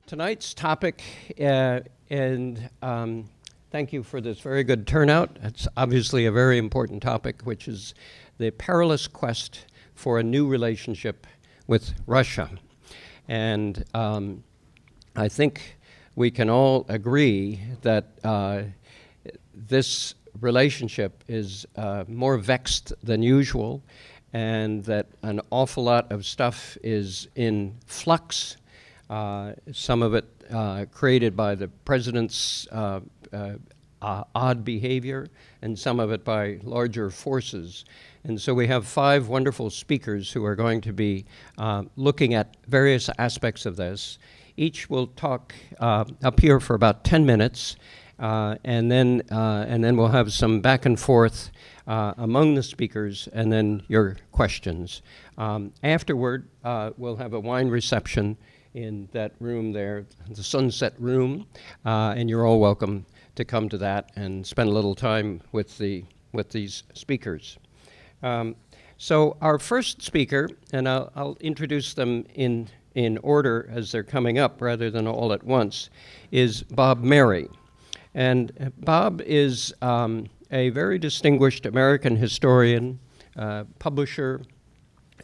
Tonight's topic, and thank you for this very good turnout. It's obviously a very important topic, which is the perilous quest for a new relationship with Russia. And I think we can all agree that this relationship is more vexed than usual, and that an awful lot of stuff is in flux. Some of it created by the president's odd behavior, and some of it by larger forces. And so we have 5 wonderful speakers who are going to be looking at various aspects of this. Each will talk up here for about 10 minutes, and then we'll have some back and forth among the speakers, and then your questions. Afterward, we'll have a wine reception in that room there, the Sunset Room, and you're all welcome to come to that and spend a little time with these speakers. So our first speaker, and I'll introduce them in order as they're coming up rather than all at once, is Bob Merry. And Bob is a very distinguished American historian, publisher,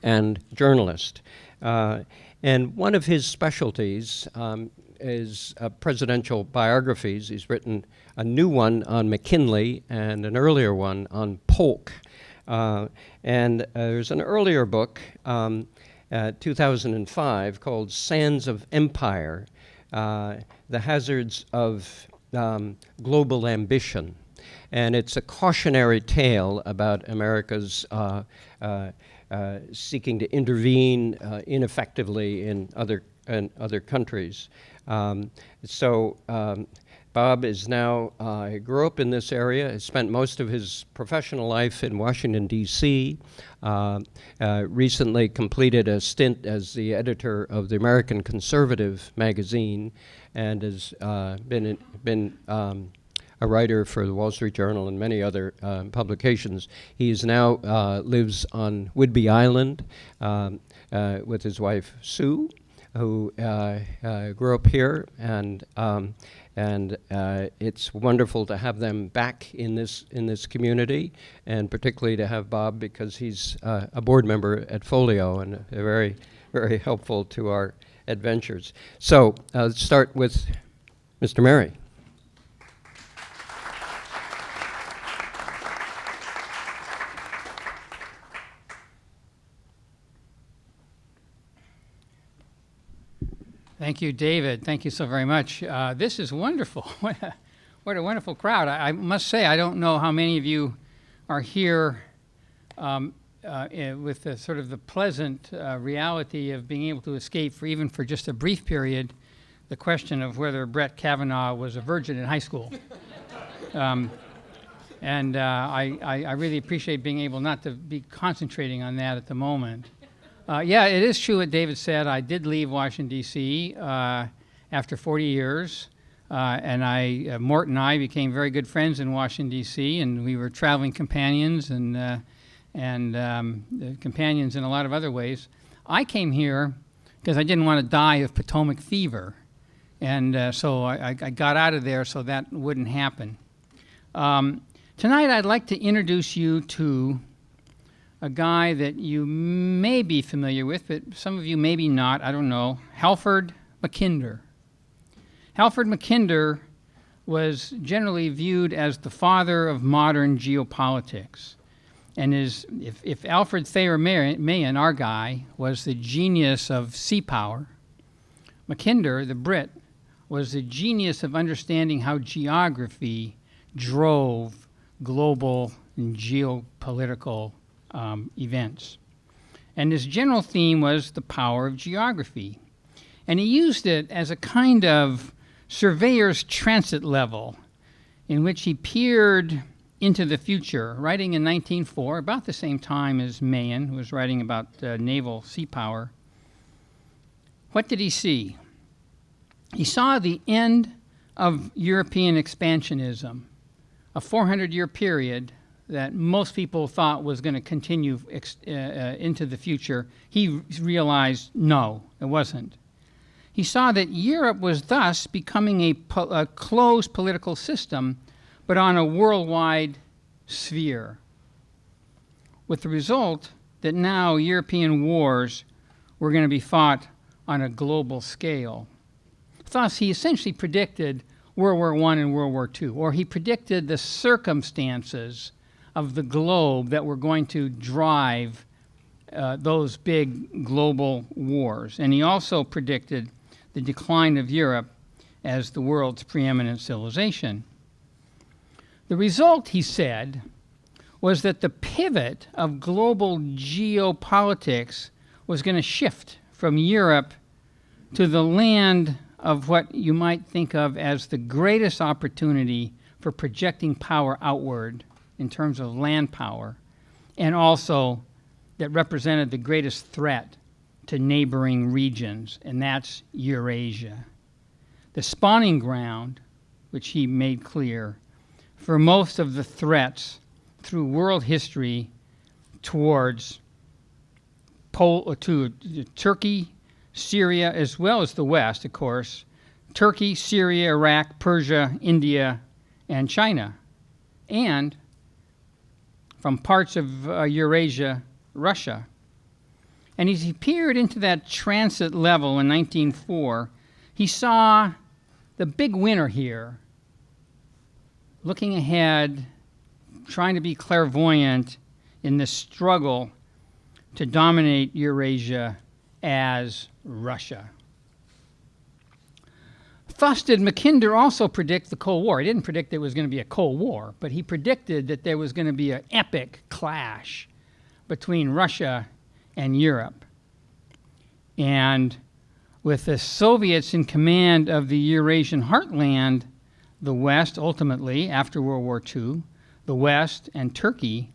and journalist. And one of his specialties is presidential biographies. He's written a new one on McKinley and an earlier one on Polk. And there's an earlier book, 2005, called Sands of Empire, The Hazards of Global Ambition. And it's a cautionary tale about America's seeking to intervene ineffectively in other countries. Bob is now, he grew up in this area, has spent most of his professional life in Washington, D.C., recently completed a stint as the editor of the American Conservative magazine, and has been a writer for the Wall Street Journal and many other publications. He is now lives on Whidbey Island with his wife Sue, who grew up here, and it's wonderful to have them back in this community, and particularly to have Bob because he's a board member at Folio and very, very helpful to our adventures. So let's start with Mr. Merry. Thank you, David. Thank you so very much. This is wonderful. What a wonderful crowd. I must say, I don't know how many of you are here with the sort of the pleasant reality of being able to escape even for just a brief period the question of whether Brett Kavanaugh was a virgin in high school. And I really appreciate being able not to be concentrating on that at the moment. Yeah, it is true what David said. I did leave Washington, D.C. After 40 years, and Mort and I became very good friends in Washington, D.C., and we were traveling companions and companions in a lot of other ways. I came here because I didn't want to die of Potomac fever, and so I got out of there so that wouldn't happen. Tonight I'd like to introduce you to a guy that you may be familiar with, but some of you maybe not, I don't know, Halford Mackinder. Halford Mackinder was generally viewed as the father of modern geopolitics. And if Alfred Thayer Mahan, our guy, was the genius of sea power, Mackinder, the Brit, was the genius of understanding how geography drove global and geopolitical events. And his general theme was the power of geography. And he used it as a kind of surveyor's transit level in which he peered into the future, writing in 1904, about the same time as Mahan, who was writing about naval sea power. What did he see? He saw the end of European expansionism, a 400-year period that most people thought was going to continue into the future. He realized, no, it wasn't. he saw that Europe was thus becoming a closed political system, but on a worldwide sphere, with the result that now European wars were going to be fought on a global scale. Thus, he essentially predicted World War I and World War II, or he predicted the circumstances of the globe that were going to drive those big global wars. And he also predicted the decline of Europe as the world's preeminent civilization. The result, he said, was that the pivot of global geopolitics was going to shift from Europe to the land of what you might think of as the greatest opportunity for projecting power outward in terms of land power, and also that represented the greatest threat to neighboring regions, and that's Eurasia. The spawning ground, which he made clear, for most of the threats through world history towards to Turkey, Syria, as well as the West, of course, Turkey, Syria, Iraq, Persia, India, and China, and from parts of Eurasia, Russia. And as he peered into that transit level in 1904, he saw the big winner here, looking ahead, trying to be clairvoyant in this struggle to dominate Eurasia as Russia. Thus did Mackinder also predict the Cold War. He didn't predict there was going to be a Cold War, but he predicted that there was going to be an epic clash between Russia and Europe. And with the Soviets in command of the Eurasian heartland, the West, ultimately, after World War II, the West and Turkey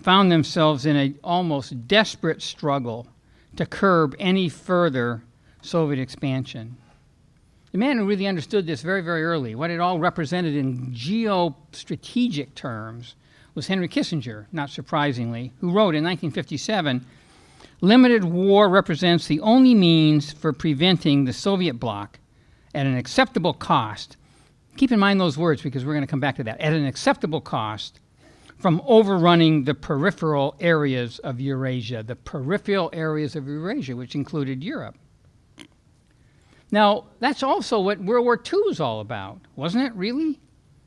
found themselves in an almost desperate struggle to curb any further Soviet expansion. The man who really understood this very, very early, what it all represented in geostrategic terms, was Henry Kissinger, not surprisingly, who wrote in 1957, "Limited war represents the only means for preventing the Soviet bloc at an acceptable cost." Keep in mind those words because we're going to come back to that. At an acceptable cost from overrunning the peripheral areas of Eurasia, which included Europe. Now, that's also what World War II was all about, wasn't it, really,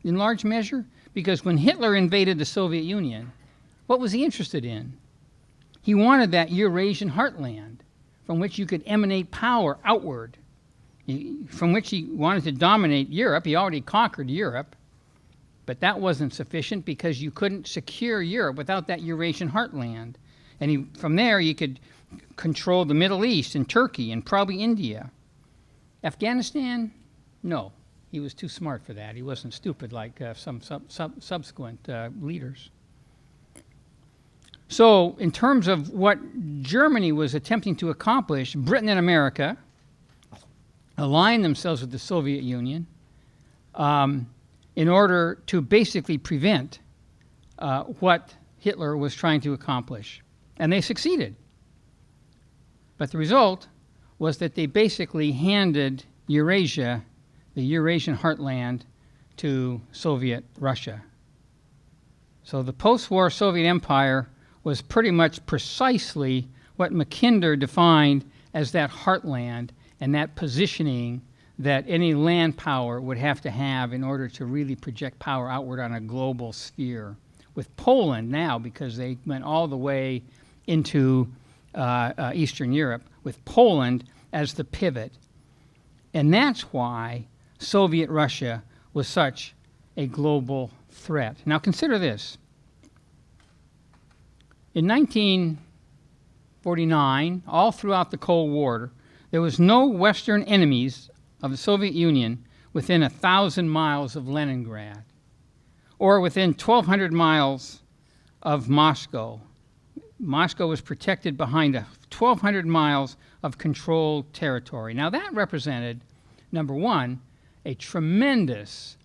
in large measure? Because when Hitler invaded the Soviet Union, what was he interested in? He wanted that Eurasian heartland from which you could emanate power outward, from which he wanted to dominate Europe. He already conquered Europe, but that wasn't sufficient because you couldn't secure Europe without that Eurasian heartland. And from there, you could control the Middle East and Turkey and probably India. Afghanistan? No. He was too smart for that. He wasn't stupid like some subsequent leaders. So in terms of what Germany was attempting to accomplish, Britain and America aligned themselves with the Soviet Union in order to basically prevent what Hitler was trying to accomplish. And they succeeded. But the result was that they basically handed Eurasia, the Eurasian heartland, to Soviet Russia. So the post-war Soviet Empire was pretty much precisely what Mackinder defined as that heartland and that positioning that any land power would have to have in order to really project power outward on a global sphere. With Poland now, because they went all the way into Eastern Europe, with Poland as the pivot. And that's why Soviet Russia was such a global threat. Now consider this. In 1949, all throughout the Cold War, there was no Western enemies of the Soviet Union within 1,000 miles of Leningrad, or within 1,200 miles of Moscow. Moscow was protected behind 1,200 miles of controlled territory. Now that represented, number one, a tremendous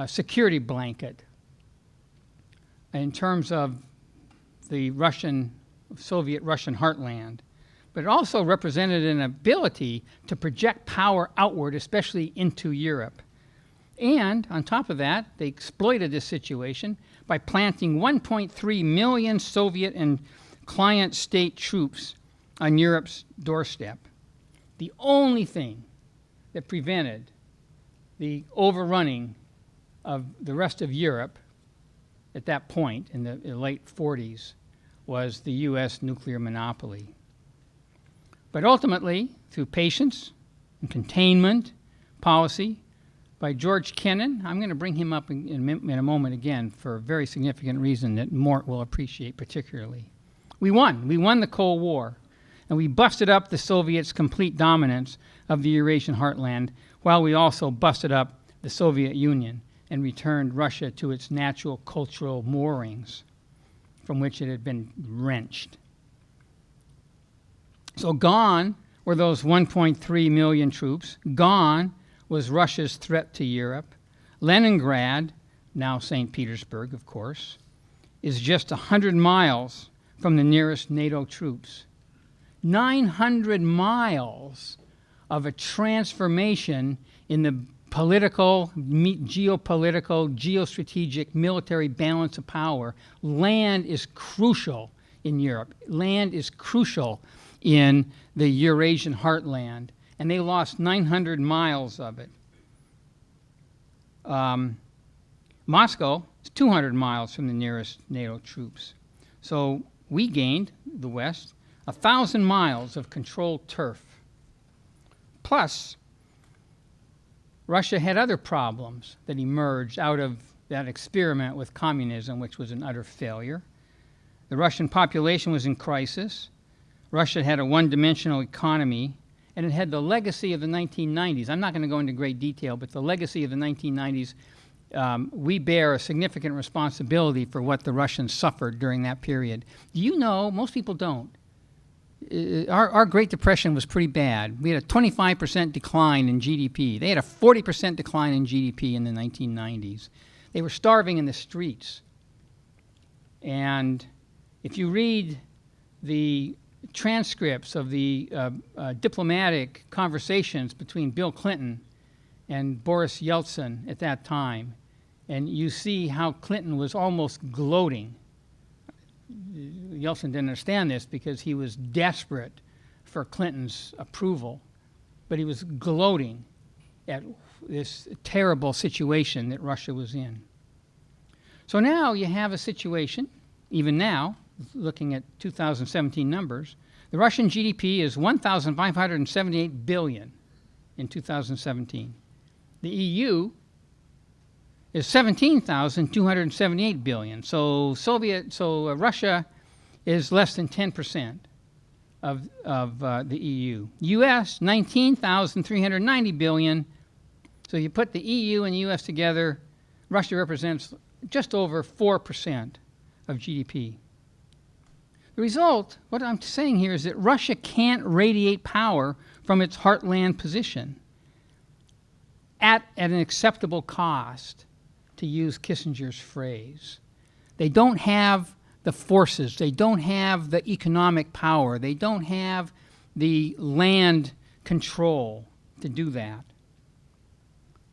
security blanket in terms of the Soviet Russian heartland. but it also represented an ability to project power outward, especially into Europe. And on top of that, they exploited this situation by planting 1.3 million Soviet and client state troops on Europe's doorstep. The only thing that prevented the overrunning of the rest of Europe at that point in the late 40s was the U.S. nuclear monopoly. But ultimately, through patience and containment policy by George Kennan, I'm going to bring him up in a moment again for a very significant reason that Mort will appreciate particularly. We won. We won the Cold War, and we busted up the Soviets' complete dominance of the Eurasian heartland, while we also busted up the Soviet Union and returned Russia to its natural cultural moorings from which it had been wrenched. So gone were those 1.3 million troops. Gone was Russia's threat to Europe. Leningrad, now St. Petersburg, of course, is just 100 miles from the nearest NATO troops. 900 miles of a transformation in the political, geopolitical, geostrategic, military balance of power. Land is crucial in Europe. Land is crucial in the Eurasian heartland, and they lost 900 miles of it. Moscow is 200 miles from the nearest NATO troops. So we gained, the West, 1,000 miles of controlled turf. Plus, Russia had other problems that emerged out of that experiment with communism, which was an utter failure. The Russian population was in crisis. Russia had a one-dimensional economy, and it had the legacy of the 1990s. I'm not going to go into great detail, but the legacy of the 1990s, we bear a significant responsibility for what the Russians suffered during that period. Do you know, most people don't, our Great Depression was pretty bad. We had a 25% decline in GDP. They had a 40% decline in GDP in the 1990s. They were starving in the streets. And if you read the transcripts of the diplomatic conversations between Bill Clinton and Boris Yeltsin at that time, and you see how Clinton was almost gloating. Yeltsin didn't understand this because he was desperate for Clinton's approval, but he was gloating at this terrible situation that Russia was in. So now you have a situation, even now, looking at 2017 numbers, the Russian GDP is 1,578 billion in 2017. The EU is 17,278 billion. So Russia is less than 10% of the EU. U.S. 19,390 billion. So you put the EU and the U.S. together, Russia represents just over 4% of GDP. The result, what I'm saying here, is that Russia can't radiate power from its heartland position at an acceptable cost, to use Kissinger's phrase. They don't have the forces. They don't have the economic power. They don't have the land control to do that.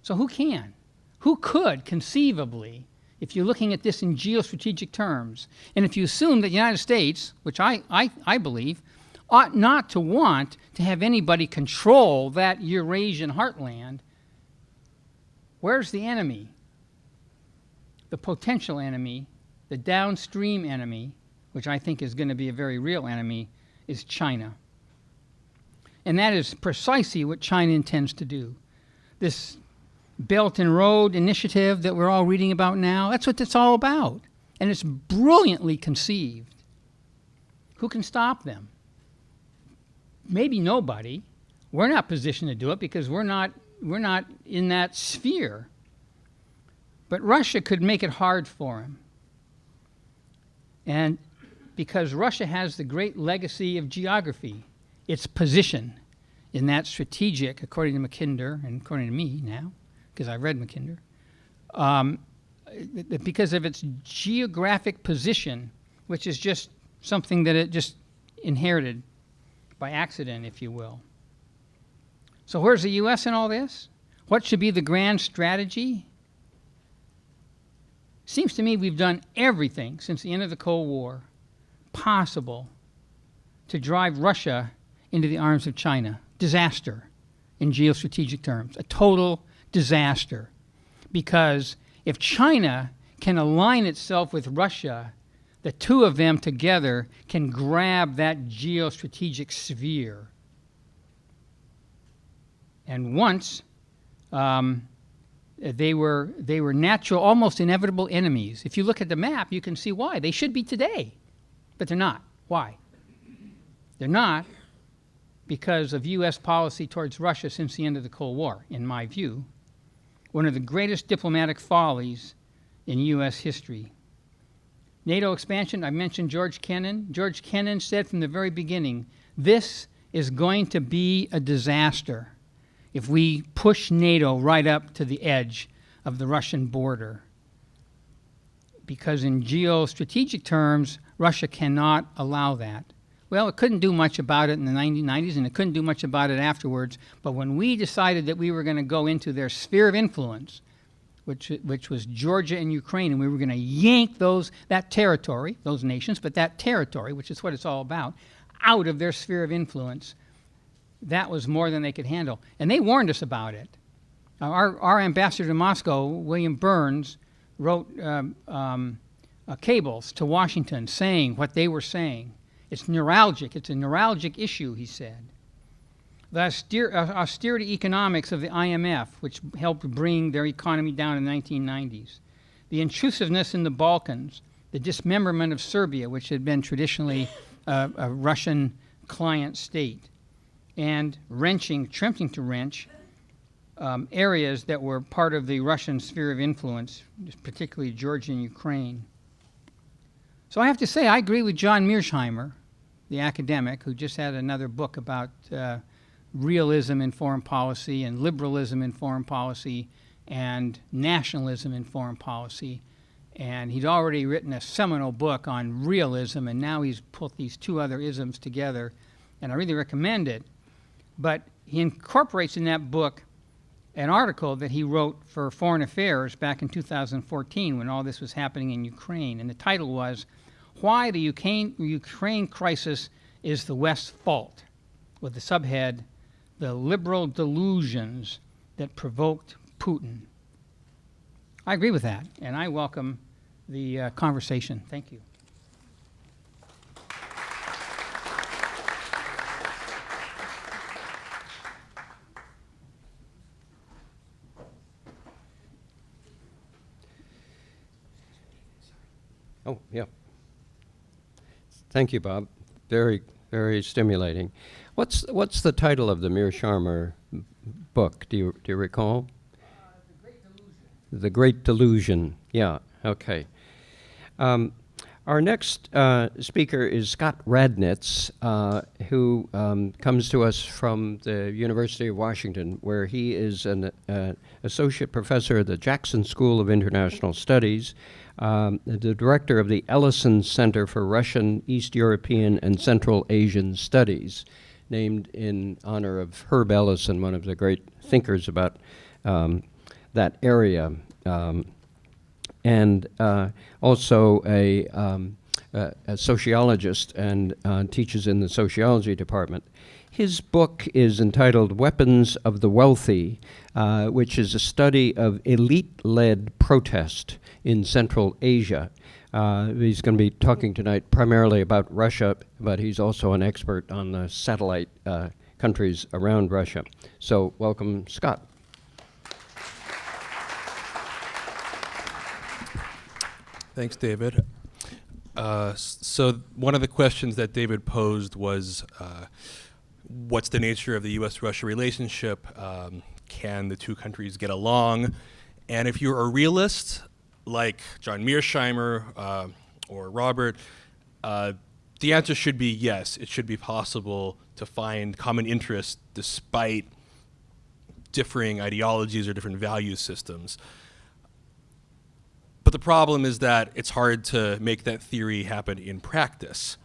So who can? Who could conceivably, if you're looking at this in geostrategic terms, and if you assume that the United States, which I believe, ought not to want to have anybody control that Eurasian heartland, where's the enemy? The potential enemy, the downstream enemy, which I think is going to be a very real enemy, is China. And that is precisely what China intends to do. This Belt and Road Initiative that we're all reading about now, that's what it's all about. And it's brilliantly conceived. Who can stop them? Maybe nobody. We're not positioned to do it because we're not in that sphere. But Russia could make it hard for him. And because Russia has the great legacy of geography, its position in that strategic, according to Mackinder, and according to me now, because I read Mackinder, because of its geographic position, which is just something that it just inherited by accident, if you will. So where's the U.S. in all this? What should be the grand strategy? Seems to me we've done everything since the end of the Cold War possible to drive Russia into the arms of China. Disaster in geostrategic terms, a total disaster. Because if China can align itself with Russia, the two of them together can grab that geostrategic sphere. And once they were natural, almost inevitable enemies. If you look at the map, you can see why. They should be today, but they're not. Why? They're not because of U.S. policy towards Russia since the end of the Cold War, in my view. One of the greatest diplomatic follies in U.S. history. NATO expansion, I mentioned George Kennan. George Kennan said from the very beginning, this is going to be a disaster if we push NATO right up to the edge of the Russian border. Because in geostrategic terms, Russia cannot allow that. Well, it couldn't do much about it in the 1990s, and it couldn't do much about it afterwards. But when we decided that we were going to go into their sphere of influence, which was Georgia and Ukraine, and we were going to yank that territory, those nations, but that territory, which is what it's all about, out of their sphere of influence, that was more than they could handle. And they warned us about it. Our ambassador to Moscow, William Burns, wrote cables to Washington saying what they were saying. It's neuralgic. It's a neuralgic issue, he said. The austerity economics of the IMF, which helped bring their economy down in the 1990s. The intrusiveness in the Balkans. The dismemberment of Serbia, which had been traditionally a Russian client state. And attempting to wrench areas that were part of the Russian sphere of influence, particularly Georgia and Ukraine. So I have to say, I agree with John Mearsheimer, the academic, who just had another book about realism in foreign policy and liberalism in foreign policy and nationalism in foreign policy. And he'd already written a seminal book on realism, and now he's put these two other isms together, and I really recommend it. But he incorporates in that book an article that he wrote for Foreign Affairs back in 2014 when all this was happening in Ukraine. And the title was, Why the Ukraine Crisis is the West's Fault, with the subhead, The Liberal Delusions That Provoked Putin. I agree with that, and I welcome the conversation. Thank you. Oh, yeah. Thank you, Bob. Very, very stimulating. What's the title of the Mearsheimer book? Do you recall? The Great Delusion. The Great Delusion. Yeah. Okay. Our next speaker is Scott Radnitz, who comes to us from the University of Washington, where he is an associate professor at the Jackson School of International Studies, the director of the Ellison Center for Russian, East European, and Central Asian Studies, named in honor of Herb Ellison, one of the great thinkers about that area. And also a sociologist and teaches in the sociology department. His book is entitled Weapons of the Wealthy, which is a study of elite-led protest in Central Asia. He's going to be talking tonight primarily about Russia, but he's also an expert on the satellite countries around Russia. So welcome, Scott. Thanks, David. So one of the questions that David posed was, what's the nature of the U.S. Russia relationship? Can the two countries get along? And if you're a realist, like John Mearsheimer or Robert, the answer should be yes. It should be possible to find common interests despite differing ideologies or different value systems. But the problem is that it's hard to make that theory happen in practice.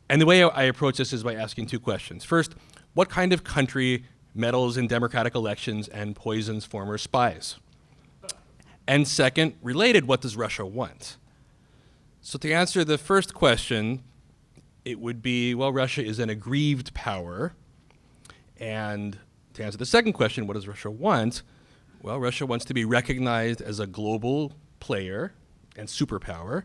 And the way I approach this is by asking two questions. First, what kind of country meddles in democratic elections and poisons former spies? And second, related, what does Russia want? So to answer the first question, it would be, well, Russia is an aggrieved power. And to answer the second question, what does Russia want? Well, Russia wants to be recognized as a global player and superpower.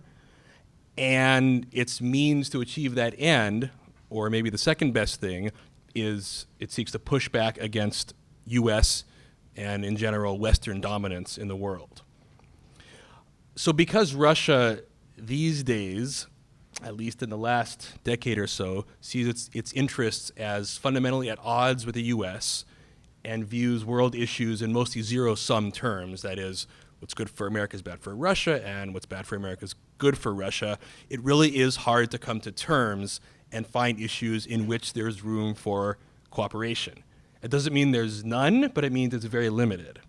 And its means to achieve that end, or maybe the second best thing, is it seeks to push back against U.S. and, in general, Western dominance in the world. So because Russia these days, at least in the last decade or so, sees its interests as fundamentally at odds with the U.S. and views world issues in mostly zero-sum terms, that is, what's good for America is bad for Russia, and what's bad for America is good for Russia, it really is hard to come to terms and find issues in which there's room for cooperation. It doesn't mean there's none, but it means it's very limited.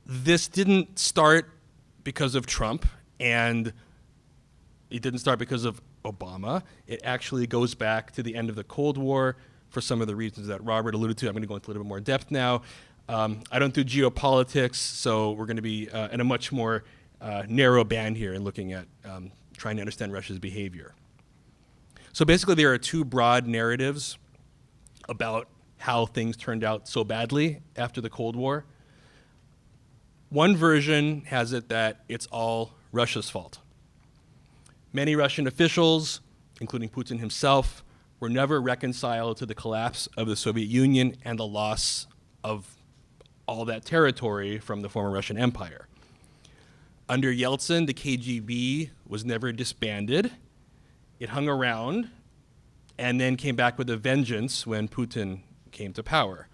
This didn't start because of Trump, and it didn't start because of Obama. It actually goes back to the end of the Cold War for some of the reasons that Robert alluded to. I'm going to go into a little bit more depth now. I don't do geopolitics, so we're going to be in a much more narrow band here in looking at trying to understand Russia's behavior. So basically there are two broad narratives about how things turned out so badly after the Cold War. One version has it that it's all Russia's fault. Many Russian officials, including Putin himself, were never reconciled to the collapse of the Soviet Union and the loss of all that territory from the former Russian Empire. Under Yeltsin, the KGB was never disbanded. It hung around and then came back with a vengeance when Putin came to power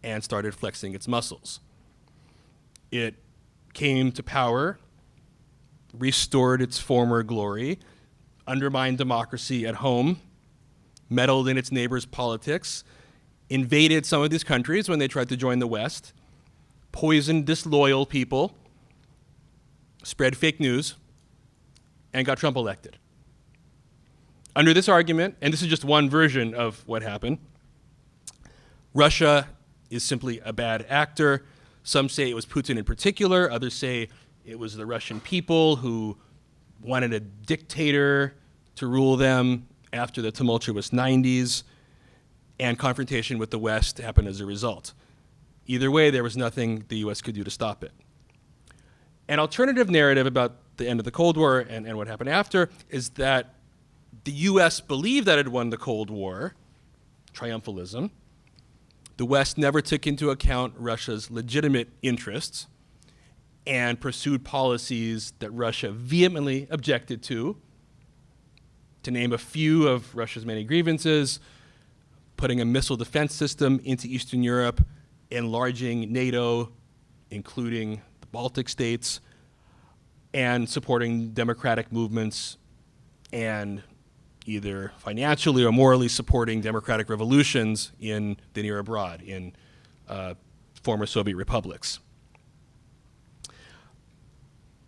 and started flexing its muscles. It came to power, restored its former glory, undermined democracy at home, meddled in its neighbors' politics, invaded some of these countries when they tried to join the West, poisoned disloyal people, spread fake news, and got Trump elected. Under this argument, and this is just one version of what happened, Russia is simply a bad actor. Some say it was Putin in particular. Others say it was the Russian people who wanted a dictator to rule them after the tumultuous 90s, and confrontation with the West happened as a result. Either way, there was nothing the US could do to stop it. An alternative narrative about the end of the Cold War and what happened after is that the US believed that it had won the Cold War, triumphalism. The West never took into account Russia's legitimate interests and pursued policies that Russia vehemently objected to name a few of Russia's many grievances: putting a missile defense system into Eastern Europe, enlarging NATO, including the Baltic states, and supporting democratic movements, and either financially or morally supporting democratic revolutions in the near abroad, in former Soviet republics.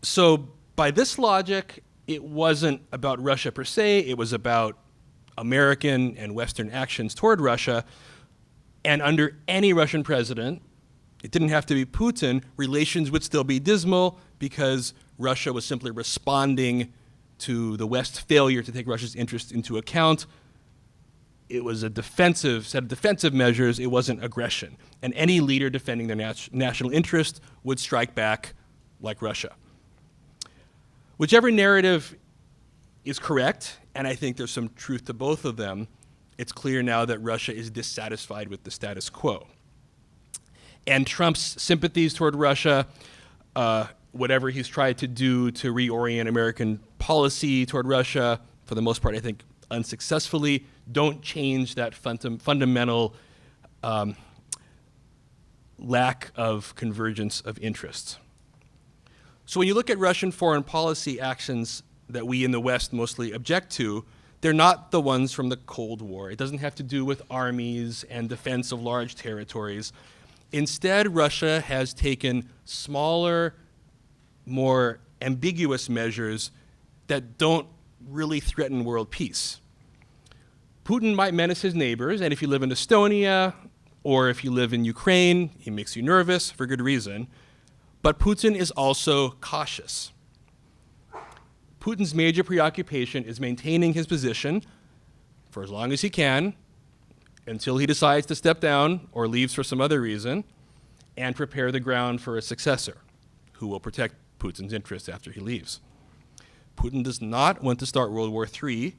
So by this logic, it wasn't about Russia per se, it was about American and Western actions toward Russia. And under any Russian president, it didn't have to be Putin, relations would still be dismal because Russia was simply responding to the West's failure to take Russia's interests into account. It was a defensive set of defensive measures, it wasn't aggression. And any leader defending their national interest would strike back like Russia. Whichever narrative is correct, and I think there's some truth to both of them, it's clear now that Russia is dissatisfied with the status quo. And Trump's sympathies toward Russia, whatever he's tried to do to reorient American policy toward Russia, for the most part, I think unsuccessfully, don't change that fundamental lack of convergence of interests. So when you look at Russian foreign policy actions that we in the West mostly object to, they're not the ones from the Cold War. It doesn't have to do with armies and defense of large territories. Instead, Russia has taken smaller, more ambiguous measures that don't really threaten world peace. Putin might menace his neighbors, and if you live in Estonia or if you live in Ukraine, he makes you nervous for good reason. But Putin is also cautious. Putin's major preoccupation is maintaining his position for as long as he can until he decides to step down or leaves for some other reason and prepare the ground for a successor who will protect Putin's interests after he leaves. Putin does not want to start World War III,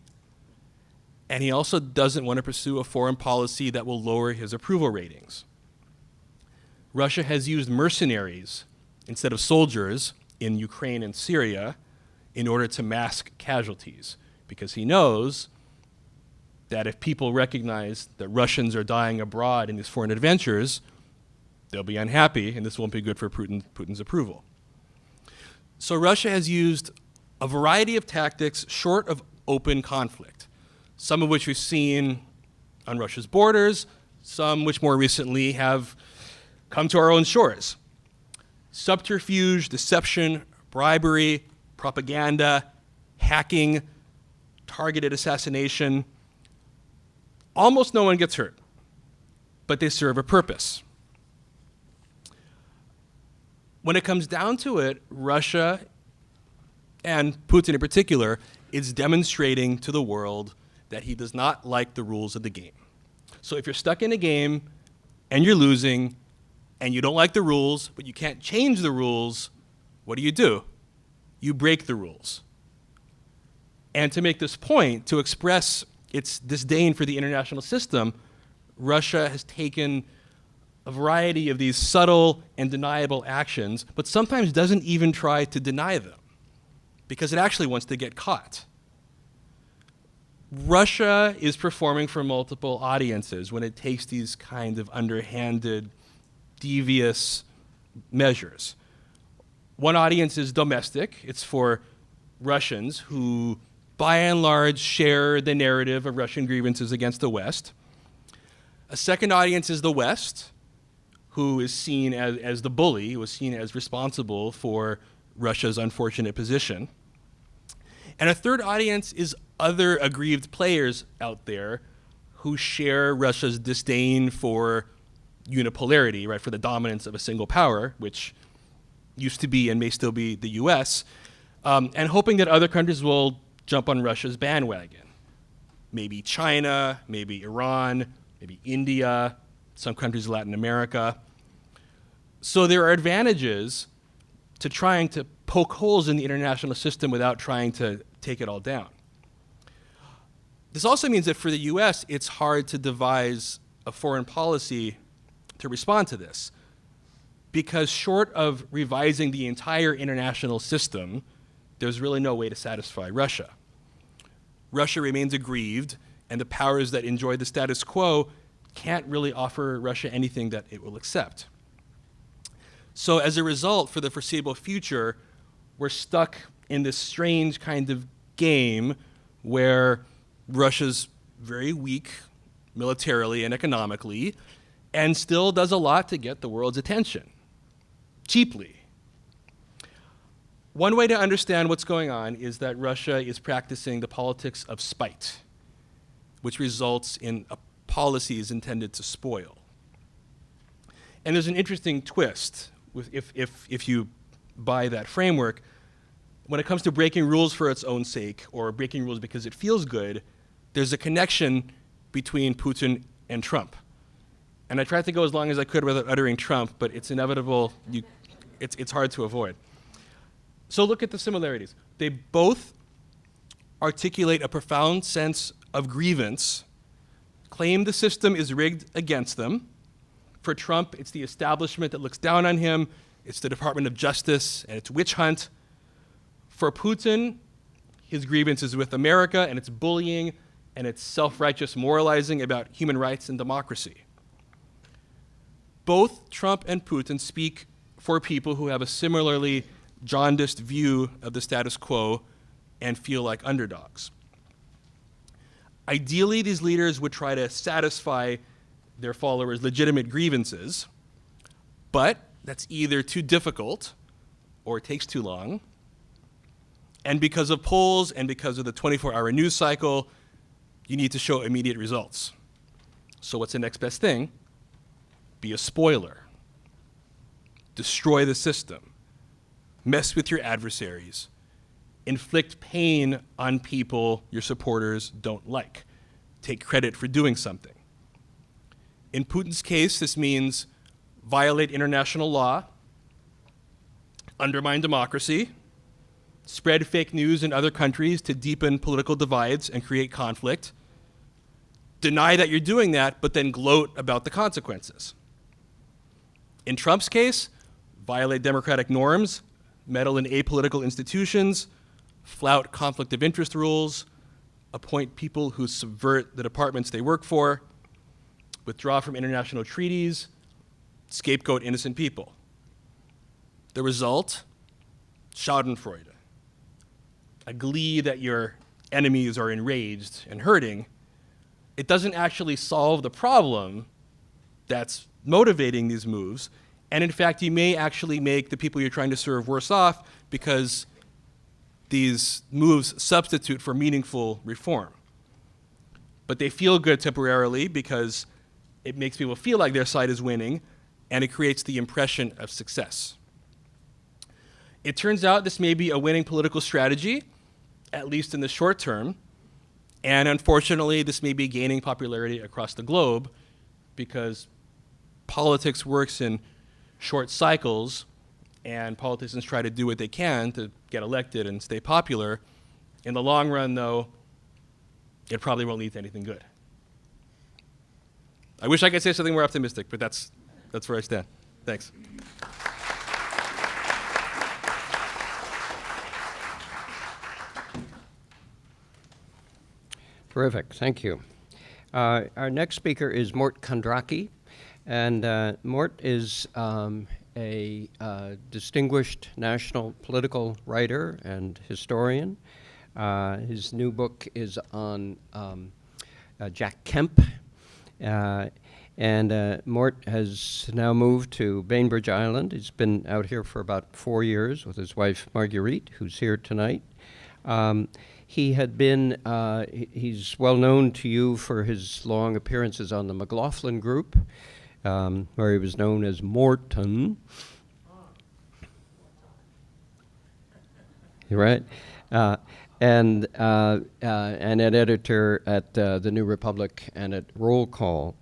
and he also doesn't want to pursue a foreign policy that will lower his approval ratings. Russia has used mercenaries instead of soldiers in Ukraine and Syria in order to mask casualties, because he knows that if people recognize that Russians are dying abroad in these foreign adventures, they'll be unhappy, and this won't be good for Putin's approval. So Russia has used a variety of tactics short of open conflict, some of which we've seen on Russia's borders, some which more recently have come to our own shores. Subterfuge, deception, bribery, propaganda, hacking, targeted assassination. Almost no one gets hurt, but they serve a purpose. When it comes down to it, Russia, and Putin in particular, is demonstrating to the world that he does not like the rules of the game. So if you're stuck in a game and you're losing and you don't like the rules, but you can't change the rules, what do? You break the rules. And to make this point, to express its disdain for the international system, Russia has taken a variety of these subtle and deniable actions, but sometimes doesn't even try to deny them, because it actually wants to get caught. Russia is performing for multiple audiences when it takes these kind of underhanded, devious measures. One audience is domestic. It's for Russians who, by and large, share the narrative of Russian grievances against the West. A second audience is the West, who is seen as the bully, who is seen as responsible for Russia's unfortunate position. And a third audience is other aggrieved players out there who share Russia's disdain for unipolarity, right, for the dominance of a single power, which used to be and may still be the U.S., and hoping that other countries will jump on Russia's bandwagon. Maybe China, maybe Iran, maybe India, some countries in Latin America. So there are advantages to trying to poke holes in the international system without trying to take it all down. This also means that for the U.S., it's hard to devise a foreign policy to respond to this, because short of revising the entire international system, there's really no way to satisfy Russia. Russia remains aggrieved, and the powers that enjoy the status quo can't really offer Russia anything that it will accept. So as a result, for the foreseeable future, we're stuck in this strange kind of game where Russia's very weak militarily and economically, and still does a lot to get the world's attention, cheaply. One way to understand what's going on is that Russia is practicing the politics of spite, which results in policies intended to spoil. And there's an interesting twist if you buy that framework. When it comes to breaking rules for its own sake, or breaking rules because it feels good, there's a connection between Putin and Trump. And I tried to go as long as I could without uttering Trump, but it's inevitable. It's hard to avoid. So look at the similarities. They both articulate a profound sense of grievance, claim the system is rigged against them. For Trump, it's the establishment that looks down on him. It's the Department of Justice and its witch hunt. For Putin, his grievance is with America and its bullying and its self-righteous moralizing about human rights and democracy. Both Trump and Putin speak for people who have a similarly jaundiced view of the status quo and feel like underdogs. Ideally, these leaders would try to satisfy their followers' legitimate grievances, but that's either too difficult or it takes too long. And because of polls and because of the 24-hour news cycle, you need to show immediate results. So what's the next best thing? Be a spoiler. Destroy the system. Mess with your adversaries. Inflict pain on people your supporters don't like. Take credit for doing something. In Putin's case, this means violate international law, undermine democracy, spread fake news in other countries to deepen political divides and create conflict, deny that you're doing that, but then gloat about the consequences. In Trump's case, violate democratic norms, meddle in apolitical institutions, flout conflict of interest rules, appoint people who subvert the departments they work for, withdraw from international treaties, scapegoat innocent people. The result? Schadenfreude. A glee that your enemies are enraged and hurting. It doesn't actually solve the problem that's motivating these moves. And in fact, you may actually make the people you're trying to serve worse off because these moves substitute for meaningful reform. But they feel good temporarily because it makes people feel like their side is winning, and it creates the impression of success. It turns out this may be a winning political strategy, at least in the short term, and unfortunately this may be gaining popularity across the globe because politics works in short cycles, and politicians try to do what they can to get elected and stay popular. In the long run, though, it probably won't lead to anything good. I wish I could say something more optimistic, but that's where I stand. Thanks. Terrific, thank you. Our next speaker is Mort Kondracke, and Mort is a distinguished national political writer and historian. His new book is on Jack Kemp, and Mort has now moved to Bainbridge Island. He's been out here for about 4 years with his wife Marguerite, who's here tonight. He had been, he's well known to you for his long appearances on the McLaughlin Group, where he was known as Morton. Right? And an editor at The New Republic and at Roll Call.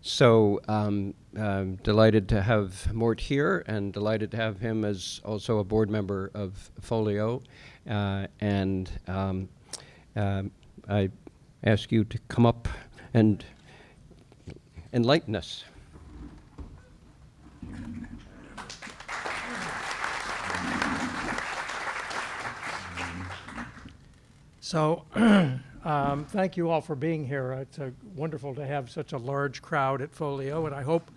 So delighted to have Mort here, and delighted to have him as also a board member of Folio. And I ask you to come up and enlighten us. So thank you all for being here. It's wonderful to have such a large crowd at Folio, and I hope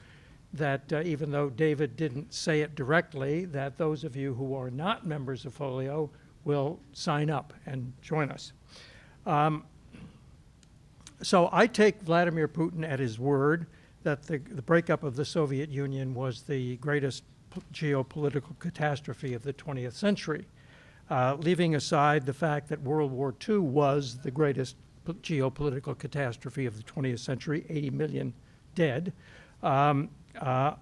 that even though David didn't say it directly, that those of you who are not members of Folio will sign up and join us. So I take Vladimir Putin at his word that the breakup of the Soviet Union was the greatest geopolitical catastrophe of the 20th century. Leaving aside the fact that World War II was the greatest geopolitical catastrophe of the 20th century, 80 million dead, I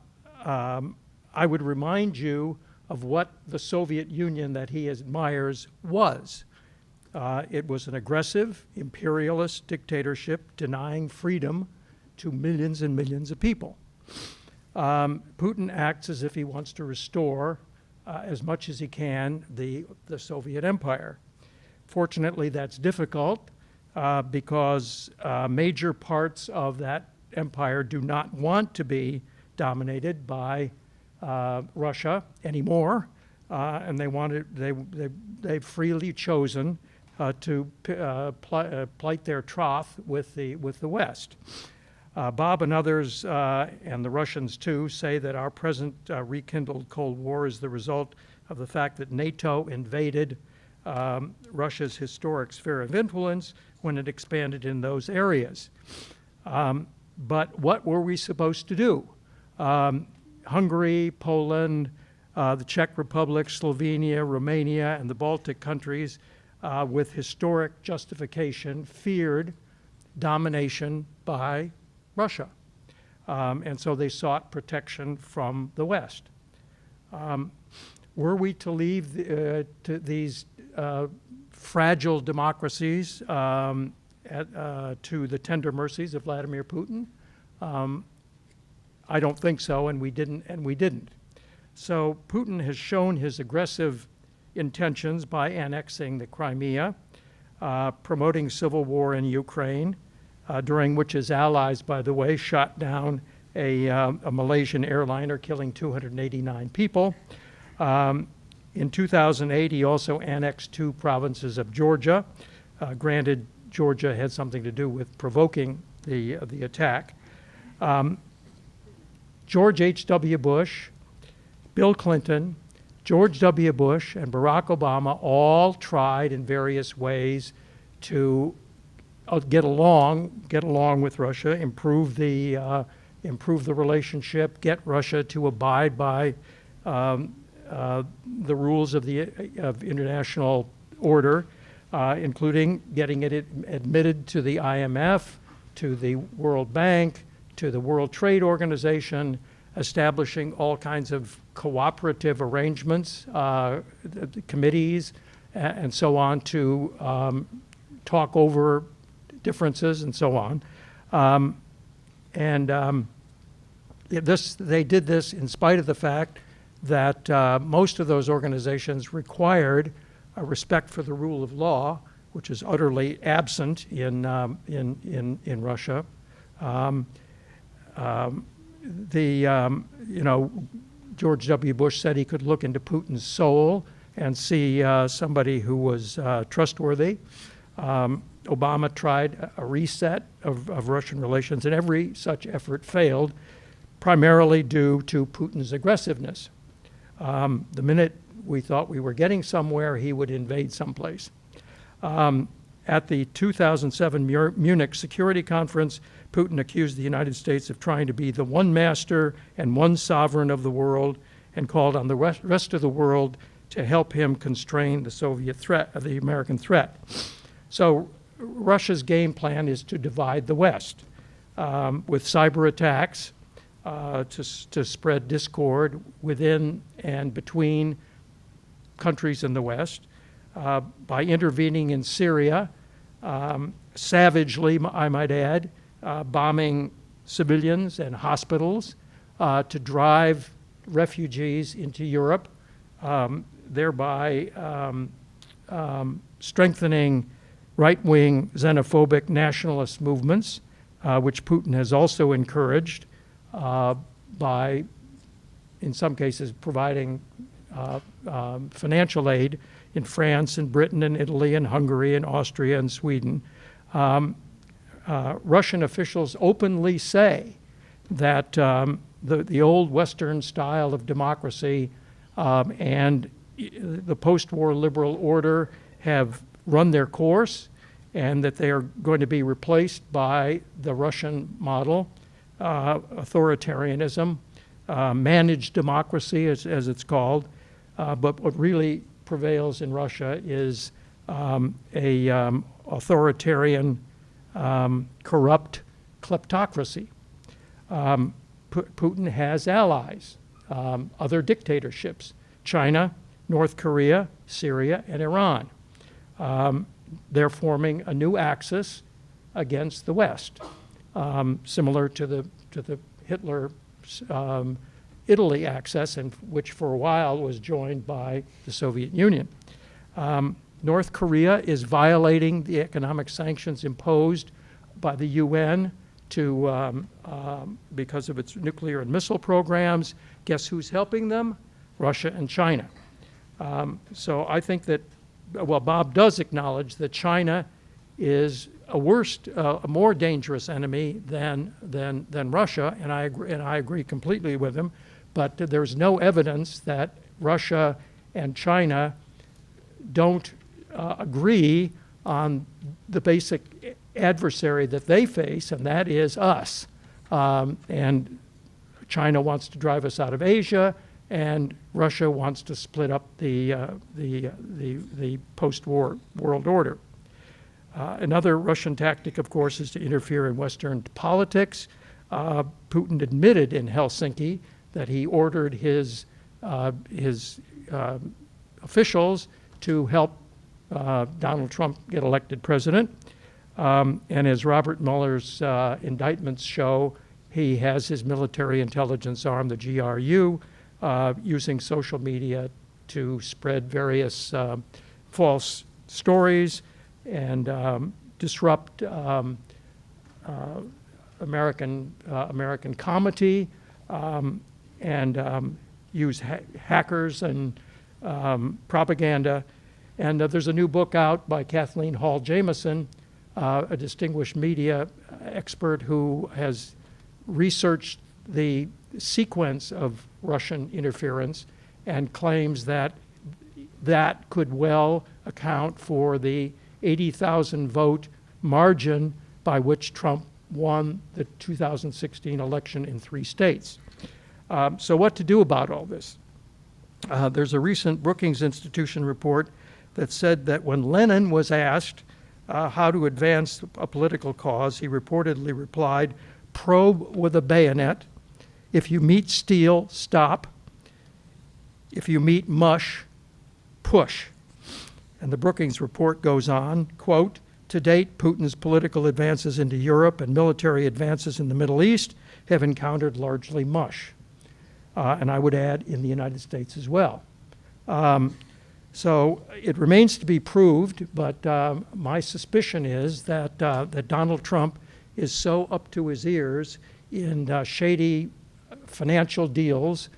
would remind you of what the Soviet Union that he admires was. It was an aggressive, imperialist dictatorship denying freedom to millions and millions of people. Putin acts as if he wants to restore as much as he can the Soviet Empire. Fortunately, that's difficult because major parts of that empire do not want to be dominated by Russia anymore, and they've freely chosen to plight their troth with the West. Bob and others, and the Russians too, say that our present rekindled Cold War is the result of the fact that NATO invaded Russia's historic sphere of influence when it expanded in those areas. But what were we supposed to do? Hungary, Poland, the Czech Republic, Slovenia, Romania, and the Baltic countries, with historic justification, feared domination by Russia. And so they sought protection from the West. Were we to leave to these fragile democracies to the tender mercies of Vladimir Putin? I don't think so, and we didn't. So Putin has shown his aggressive intentions by annexing the Crimea, promoting civil war in Ukraine, during which his allies, by the way, shot down a Malaysian airliner, killing 289 people. In 2008, he also annexed 2 provinces of Georgia. Granted, Georgia had something to do with provoking the attack. George H.W. Bush, Bill Clinton, George W. Bush, and Barack Obama all tried in various ways to get along with Russia, improve the relationship, get Russia to abide by the rules of international order, including getting it admitted to the IMF, to the World Bank, to the World Trade Organization, establishing all kinds of cooperative arrangements, committees, and so on to talk over differences and so on. They did this in spite of the fact that most of those organizations required a respect for the rule of law, which is utterly absent in Russia. George W. Bush said he could look into Putin's soul and see somebody who was trustworthy. Obama tried a reset of Russian relations, and every such effort failed, primarily due to Putin's aggressiveness. The minute we thought we were getting somewhere, he would invade someplace. At the 2007 Munich Security Conference, Putin accused the United States of trying to be the one master and one sovereign of the world, and called on the rest of the world to help him constrain the Soviet threat, the American threat. So Russia's game plan is to divide the West with cyber attacks to spread discord within and between countries in the West, by intervening in Syria, savagely, I might add, bombing civilians and hospitals to drive refugees into Europe, thereby strengthening right-wing xenophobic nationalist movements, which Putin has also encouraged by, in some cases, providing financial aid in France and Britain and Italy and Hungary and Austria and Sweden. Russian officials openly say that the old Western style of democracy and the post-war liberal order have run their course, and that they are going to be replaced by the Russian model, authoritarianism, managed democracy, as it's called. But what really prevails in Russia is authoritarian, corrupt kleptocracy. Putin has allies, other dictatorships: China, North Korea, Syria, and Iran. They're forming a new axis against the West, similar to the Hitler Italy axis, and which for a while was joined by the Soviet Union. North Korea is violating the economic sanctions imposed by the UN because of its nuclear and missile programs. Guess who's helping them? Russia and China. So I think that, well, Bob does acknowledge that China is a more dangerous enemy than Russia, and I agree completely with him. But there's no evidence that Russia and China don't agree on the basic adversary that they face, and that is us. And China wants to drive us out of Asia, and Russia wants to split up the post-war world order. Another Russian tactic, of course, is to interfere in Western politics. Putin admitted in Helsinki that he ordered his officials to help Donald Trump get elected president. And as Robert Mueller's indictments show, he has his military intelligence arm, the GRU, using social media to spread various false stories and disrupt American comity and use hackers and propaganda. And there's a new book out by Kathleen Hall Jameson, a distinguished media expert who has researched the sequence of Russian interference and claims that that could well account for the 80,000 vote margin by which Trump won the 2016 election in 3 states. So what to do about all this? There's a recent Brookings Institution report that said that when Lenin was asked how to advance a political cause, he reportedly replied, "Probe with a bayonet. If you meet steel, stop. If you meet mush, push." And the Brookings report goes on, quote, "To date, Putin's political advances into Europe and military advances in the Middle East have encountered largely mush." And I would add, in the United States as well. So it remains to be proved, but my suspicion is that Donald Trump is so up to his ears in shady financial deals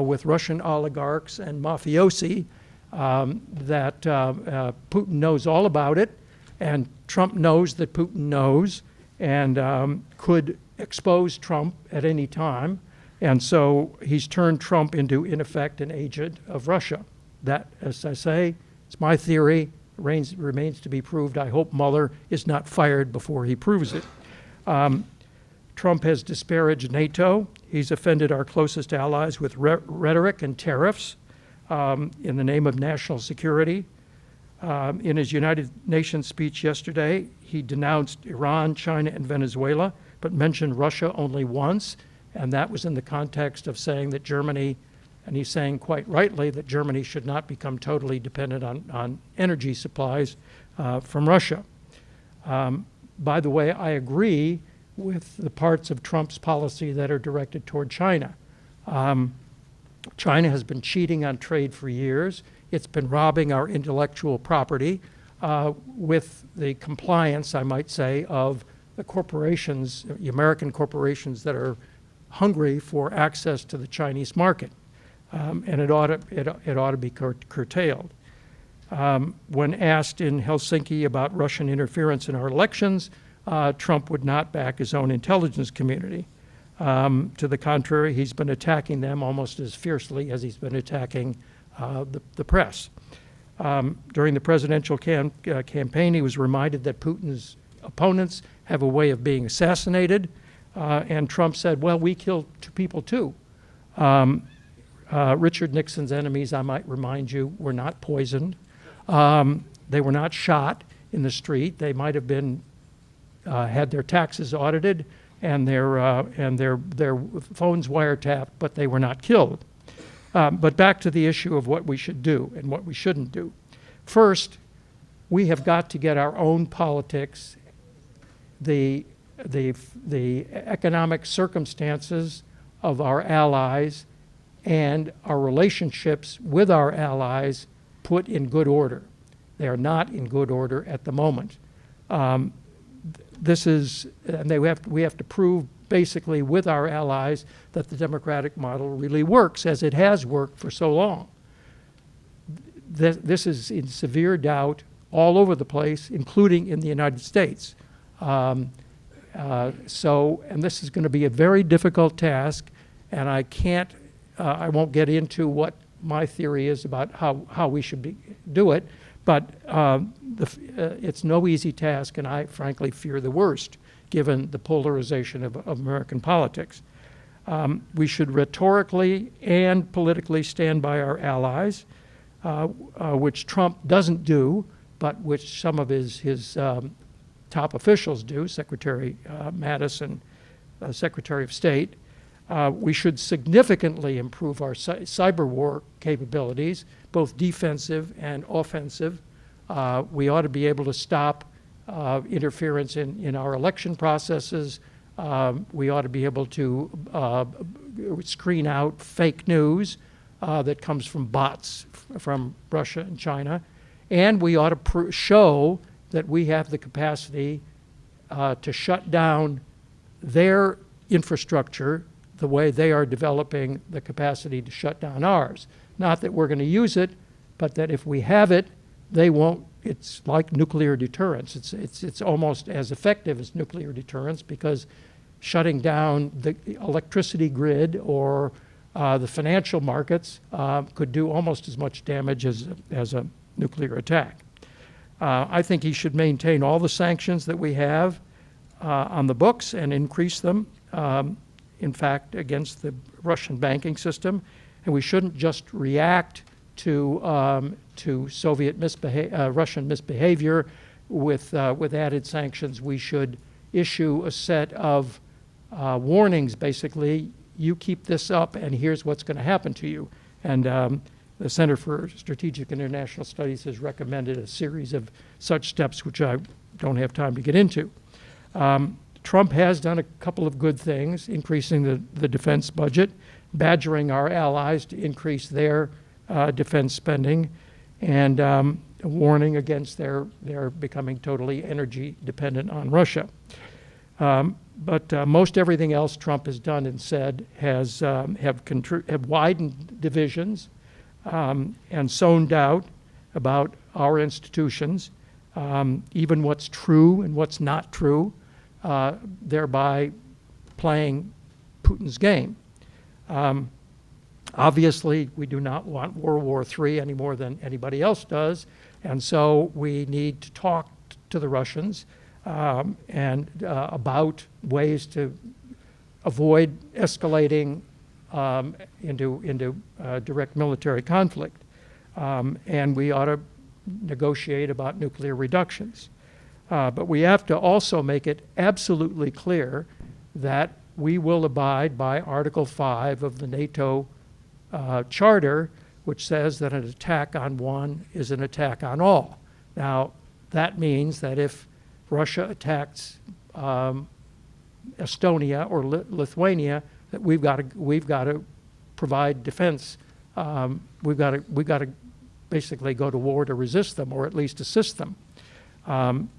with Russian oligarchs and mafiosi that Putin knows all about it, and Trump knows that Putin knows, and could expose Trump at any time. And so he's turned Trump into, in effect, an agent of Russia. That, as I say, it's my theory, remains to be proved. I hope Mueller is not fired before he proves it. Trump has disparaged NATO. He's offended our closest allies with rhetoric and tariffs in the name of national security. In his United Nations speech yesterday, he denounced Iran, China, and Venezuela, but mentioned Russia only once, and that was in the context of saying that Germany, and he's saying quite rightly that Germany should not become totally dependent on energy supplies from Russia. By the way, I agree with the parts of Trump's policy that are directed toward China. China has been cheating on trade for years. It's been robbing our intellectual property with the compliance, I might say, of the corporations, the American corporations that are hungry for access to the Chinese market. And it ought to be curtailed. When asked in Helsinki about Russian interference in our elections, Trump would not back his own intelligence community. To the contrary, he's been attacking them almost as fiercely as he's been attacking the press. During the presidential campaign, he was reminded that Putin's opponents have a way of being assassinated, and Trump said, well, we killed 2 people too. Richard Nixon's enemies, I might remind you, were not poisoned. They were not shot in the street. They might have been had their taxes audited and their phones wiretapped, but they were not killed. But back to the issue of what we should do and what we shouldn't do. First, we have got to get our own politics, the economic circumstances of our allies and our relationships with our allies put in good order. They are not in good order at the moment. And we have to prove basically with our allies that the democratic model really works as it has worked for so long. This is in severe doubt all over the place, including in the United States. And this is going to be a very difficult task, and I won't get into what my theory is about how we should do it, but it's no easy task, and I frankly fear the worst, given the polarization of American politics. We should rhetorically and politically stand by our allies, which Trump doesn't do, but which some of his top officials do, Secretary Mattis and Secretary of State. We should significantly improve our cyber war capabilities, both defensive and offensive. We ought to be able to stop interference in our election processes. We ought to be able to screen out fake news that comes from bots from Russia and China. And we ought to show that we have the capacity to shut down their infrastructure the way they are developing the capacity to shut down ours. Not that we're going to use it, but that if we have it, they won't. It's like nuclear deterrence. It's almost as effective as nuclear deterrence, because shutting down the electricity grid or the financial markets could do almost as much damage as a nuclear attack. I think he should maintain all the sanctions that we have on the books and increase them, in fact, against the Russian banking system. And we shouldn't just react to Russian misbehavior with added sanctions. We should issue a set of warnings, basically. You keep this up, and here's what's going to happen to you. And the Center for Strategic and International Studies has recommended a series of such steps, which I don't have time to get into. Trump has done a couple of good things, increasing the defense budget, badgering our allies to increase their defense spending, and warning against their becoming totally energy dependent on Russia. But most everything else Trump has done and said have widened divisions and sown doubt about our institutions, even what's true and what's not true, thereby playing Putin's game. Obviously, we do not want World War III any more than anybody else does, and so we need to talk to the Russians and about ways to avoid escalating into direct military conflict. And we ought to negotiate about nuclear reductions. But we have to also make it absolutely clear that we will abide by Article 5 of the Nato Charter, which says that an attack on one is an attack on all. Now, that means that if Russia attacks Estonia or Lithuania, that we've got to provide defense. We've got to basically go to war to resist them, or at least assist them.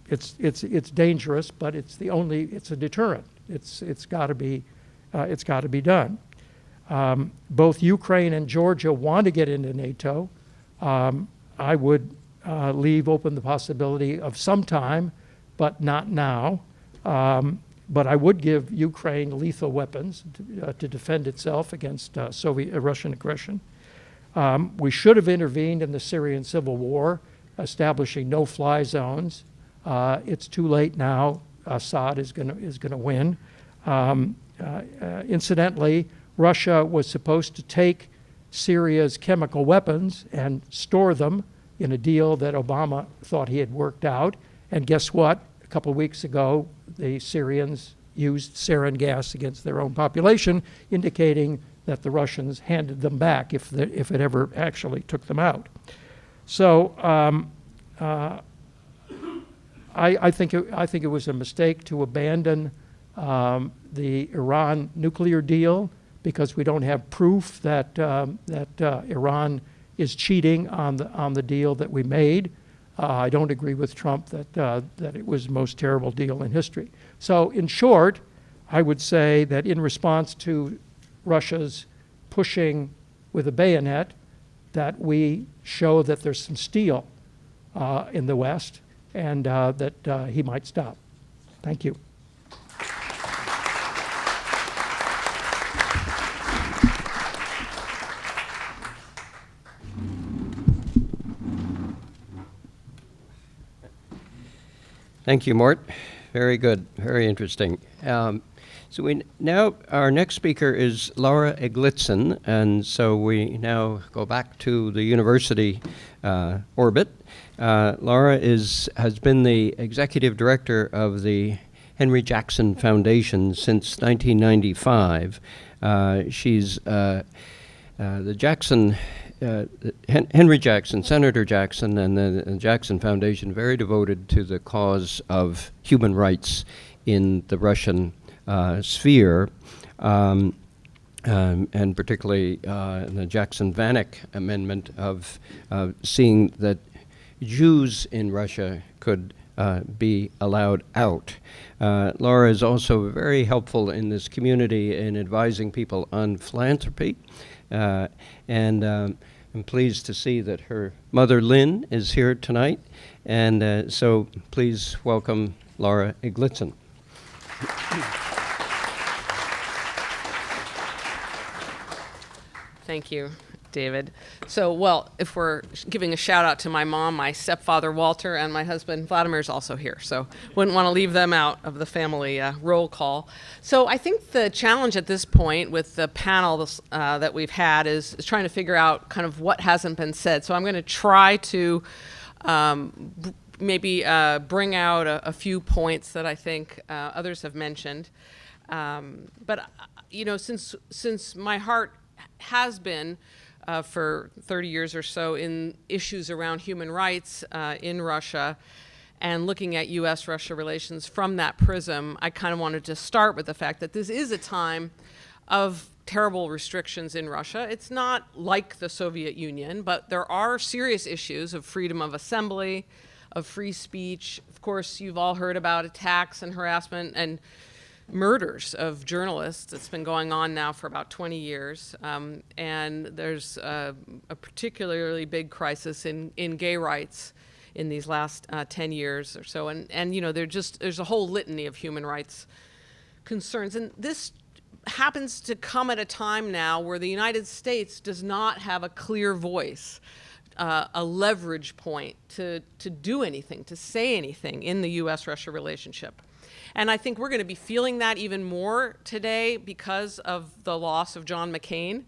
It's dangerous, but it's a deterrent. It's got to be done. Both Ukraine and Georgia want to get into NATO. I would leave open the possibility of some time, but not now. But I would give Ukraine lethal weapons to defend itself against Russian aggression. We should have intervened in the Syrian civil war, establishing no-fly zones. It's too late now. Assad is going to win. Incidentally, Russia was supposed to take Syria's chemical weapons and store them in a deal that Obama thought he had worked out. And guess what? A couple of weeks ago, the Syrians used sarin gas against their own population, indicating that the Russians handed them back if it ever actually took them out. So I think it was a mistake to abandon the Iran nuclear deal, because we don't have proof that Iran is cheating on the deal that we made. I don't agree with Trump that it was the most terrible deal in history. So in short, I would say that in response to Russia's pushing with a bayonet, that we show that there's some steel in the West, and that he might stop. Thank you. Thank you, Mort. Very good, very interesting. So our next speaker is Laura Eglitzen, and so we now go back to the university orbit. Laura has been the executive director of the Henry Jackson Foundation since 1995. She's the Jackson, Henry Jackson, Senator Jackson, and the Jackson Foundation, very devoted to the cause of human rights in the Russian sphere, and particularly the Jackson-Vanik Amendment of seeing that Jews in Russia could be allowed out. Laura is also very helpful in this community in advising people on philanthropy, and I'm pleased to see that her mother, Lynn, is here tonight, and so please welcome Laura Eglitzen. Thank you, David. So, well, if we're giving a shout out to my mom, my stepfather, Walter, and my husband, Vladimir, is also here. So wouldn't want to leave them out of the family roll call. So I think the challenge at this point with the panel that we've had is trying to figure out kind of what hasn't been said. So I'm going to try to maybe bring out a few points that I think others have mentioned. But, you know, since my heart has been for 30 years or so in issues around human rights in Russia and looking at U.S. Russia relations from that prism, I kind of wanted to start with the fact that this is a time of terrible restrictions in Russia. It's not like the Soviet Union, but there are serious issues of freedom of assembly, of free speech. Of course, you've all heard about attacks and harassment and murders of journalists. It's been going on now for about 20 years. And there's a particularly big crisis in gay rights in these last 10 years or so. And you know, there's a whole litany of human rights concerns. And this happens to come at a time now where the United States does not have a clear voice, a leverage point to do anything, to say anything in the U.S.-Russia relationship. And I think we're going to be feeling that even more today because of the loss of John McCain,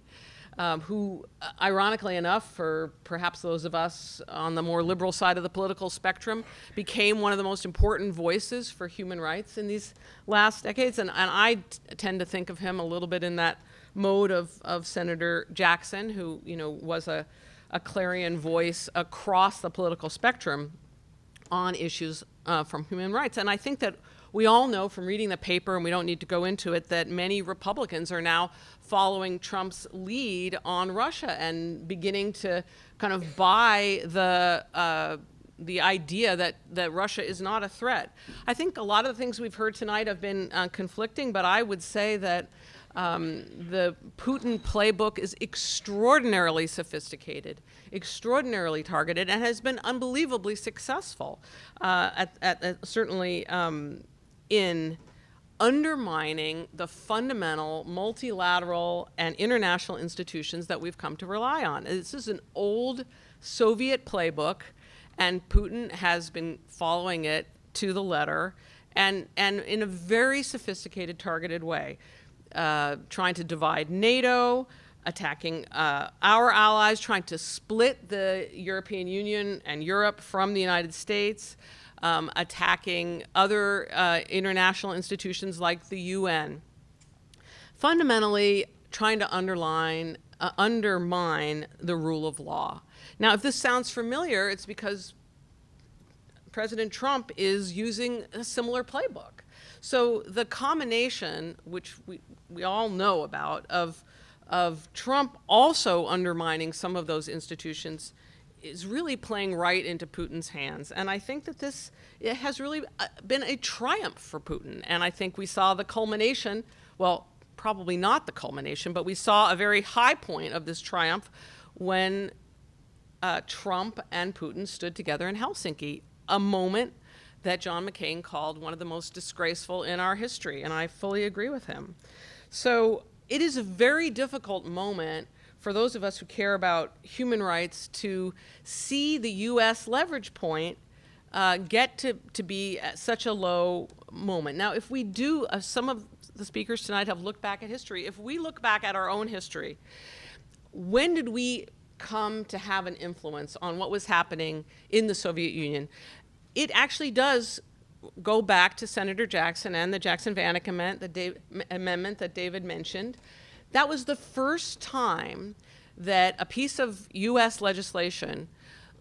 who, ironically enough, for perhaps those of us on the more liberal side of the political spectrum, became one of the most important voices for human rights in these last decades. And I tend to think of him a little bit in that mode of Senator Jackson, who, you know, was a clarion voice across the political spectrum on issues from human rights. And I think that we all know from reading the paper, and we don't need to go into it, that many Republicans are now following Trump's lead on Russia and beginning to kind of buy the idea that Russia is not a threat. I think a lot of the things we've heard tonight have been conflicting, but I would say that the Putin playbook is extraordinarily sophisticated, extraordinarily targeted, and has been unbelievably successful, certainly in undermining the fundamental multilateral and international institutions that we've come to rely on. This is an old Soviet playbook, and Putin has been following it to the letter, and in a very sophisticated, targeted way, trying to divide NATO, attacking our allies, trying to split the European Union and Europe from the United States, attacking other international institutions like the UN. Fundamentally, trying to undermine the rule of law. Now, if this sounds familiar, it's because President Trump is using a similar playbook. So the combination, which we all know about, of Trump also undermining some of those institutions is really playing right into Putin's hands. And I think that it has really been a triumph for Putin. And I think we saw the culmination, well, probably not the culmination, but we saw a very high point of this triumph when Trump and Putin stood together in Helsinki, a moment that John McCain called one of the most disgraceful in our history, and I fully agree with him. So it is a very difficult moment for those of us who care about human rights to see the U.S. leverage point get to be at such a low moment. Now, if we do some of the speakers tonight have looked back at history. If we look back at our own history, when did we come to have an influence on what was happening in the Soviet Union? It actually does go back to Senator Jackson and the Jackson-Vanik amendment that David mentioned. That was the first time that a piece of U.S. legislation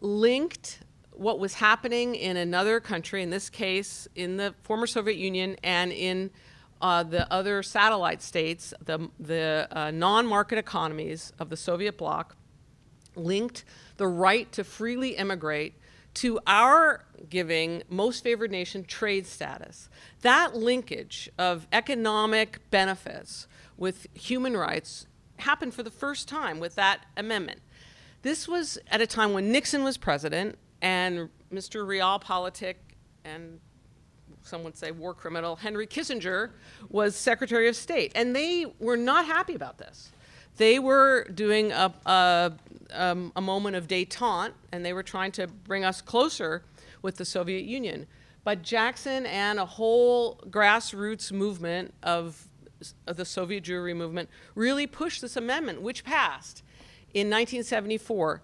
linked what was happening in another country, in this case in the former Soviet Union and in the other satellite states, the non-market economies of the Soviet bloc, linked the right to freely immigrate to our giving most favored nation trade status. That linkage of economic benefits with human rights happened for the first time with that amendment. This was at a time when Nixon was president and Mr. Realpolitik and some would say war criminal Henry Kissinger was Secretary of State. And they were not happy about this. They were doing a moment of détente, and they were trying to bring us closer with the Soviet Union. But Jackson and a whole grassroots movement of the Soviet Jewry movement really pushed this amendment, which passed in 1974.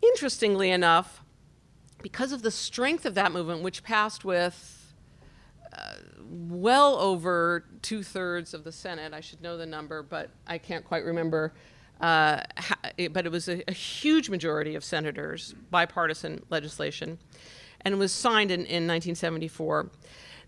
Interestingly enough, because of the strength of that movement, which passed with well over 2/3 of the Senate, I should know the number, but I can't quite remember, but it was a huge majority of senators, bipartisan legislation, and it was signed in 1974.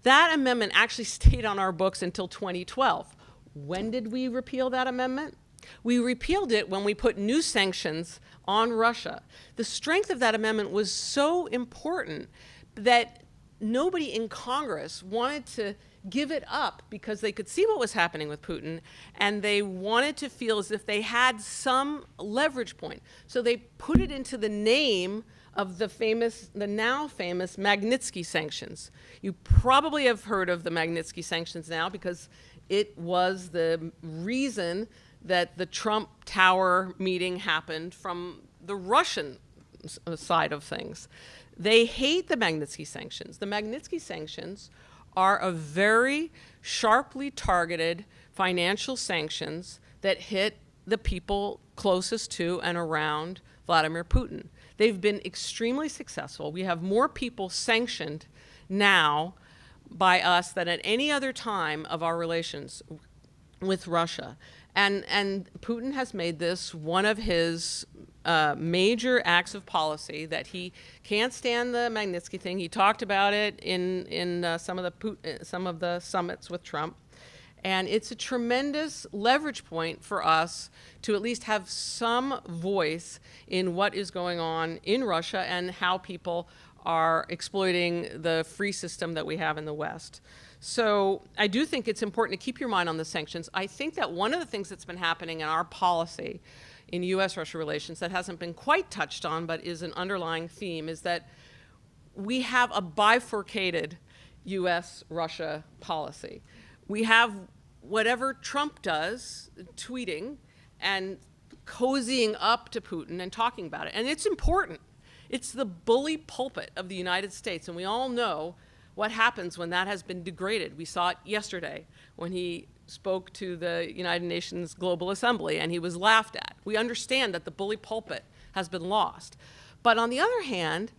That amendment actually stayed on our books until 2012. When did we repeal that amendment? We repealed it when we put new sanctions on Russia. The strength of that amendment was so important that nobody in Congress wanted to give it up because they could see what was happening with Putin, and they wanted to feel as if they had some leverage point. So they put it into the name of the now famous Magnitsky Sanctions. You probably have heard of the Magnitsky Sanctions now because it was the reason that the Trump Tower meeting happened from the Russian side of things. They hate the Magnitsky Sanctions. The Magnitsky Sanctions are a very sharply targeted financial sanctions that hit the people closest to and around Vladimir Putin. They've been extremely successful. We have more people sanctioned now by us than at any other time of our relations with Russia. And Putin has made this one of his major acts of policy, that he can't stand the Magnitsky thing. He talked about it in some of the summits with Trump. And it's a tremendous leverage point for us to at least have some voice in what is going on in Russia and how people are exploiting the free system that we have in the West. So I do think it's important to keep your mind on the sanctions. I think that one of the things that's been happening in our policy in U.S.-Russia relations that hasn't been quite touched on but is an underlying theme is that we have a bifurcated U.S.-Russia policy. We have whatever Trump does, tweeting and cozying up to Putin and talking about it. And it's important. It's the bully pulpit of the United States, and we all know what happens when that has been degraded. We saw it yesterday when he spoke to the United Nations Global Assembly and he was laughed at. We understand that the bully pulpit has been lost. But on the other hand,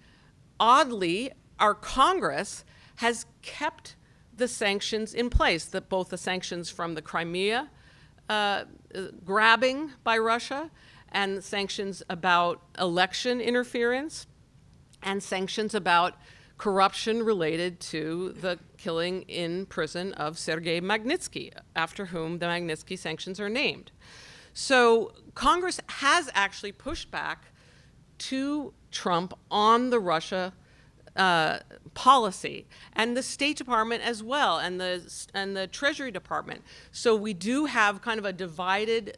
oddly, our Congress has kept the sanctions in place, both the sanctions from the Crimea grabbing by Russia, and sanctions about election interference, and sanctions about corruption related to the killing in prison of Sergei Magnitsky, after whom the Magnitsky sanctions are named. So Congress has actually pushed back to Trump on the Russia policy, and the State Department as well, and the Treasury Department. So we do have kind of a divided,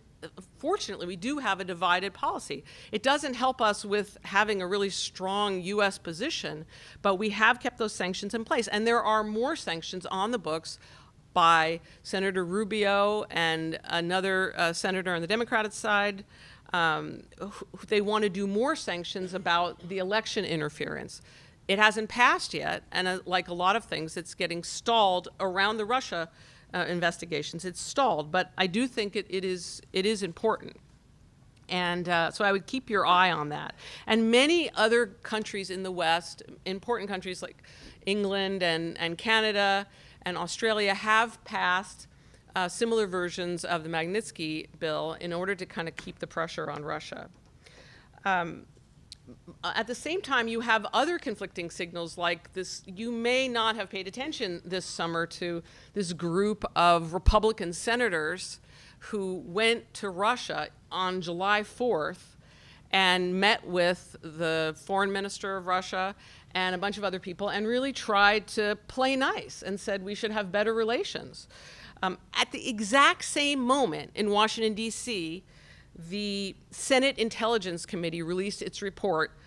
fortunately, we do have a divided policy. It doesn't help us with having a really strong U.S. position, but we have kept those sanctions in place. And there are more sanctions on the books by Senator Rubio and another senator on the Democratic side. They want to do more sanctions about the election interference. It hasn't passed yet, and like a lot of things, it's getting stalled around the Russia investigations. It's stalled, but I do think it is important. And so I would keep your eye on that. And many other countries in the West, important countries like England and Canada and Australia, have passed similar versions of the Magnitsky bill in order to kind of keep the pressure on Russia. At the same time, you have other conflicting signals like this. You may not have paid attention this summer to this group of Republican senators who went to Russia on July 4th and met with the foreign minister of Russia and a bunch of other people and really tried to play nice and said we should have better relations. At the exact same moment in Washington, D.C., the Senate Intelligence Committee released its report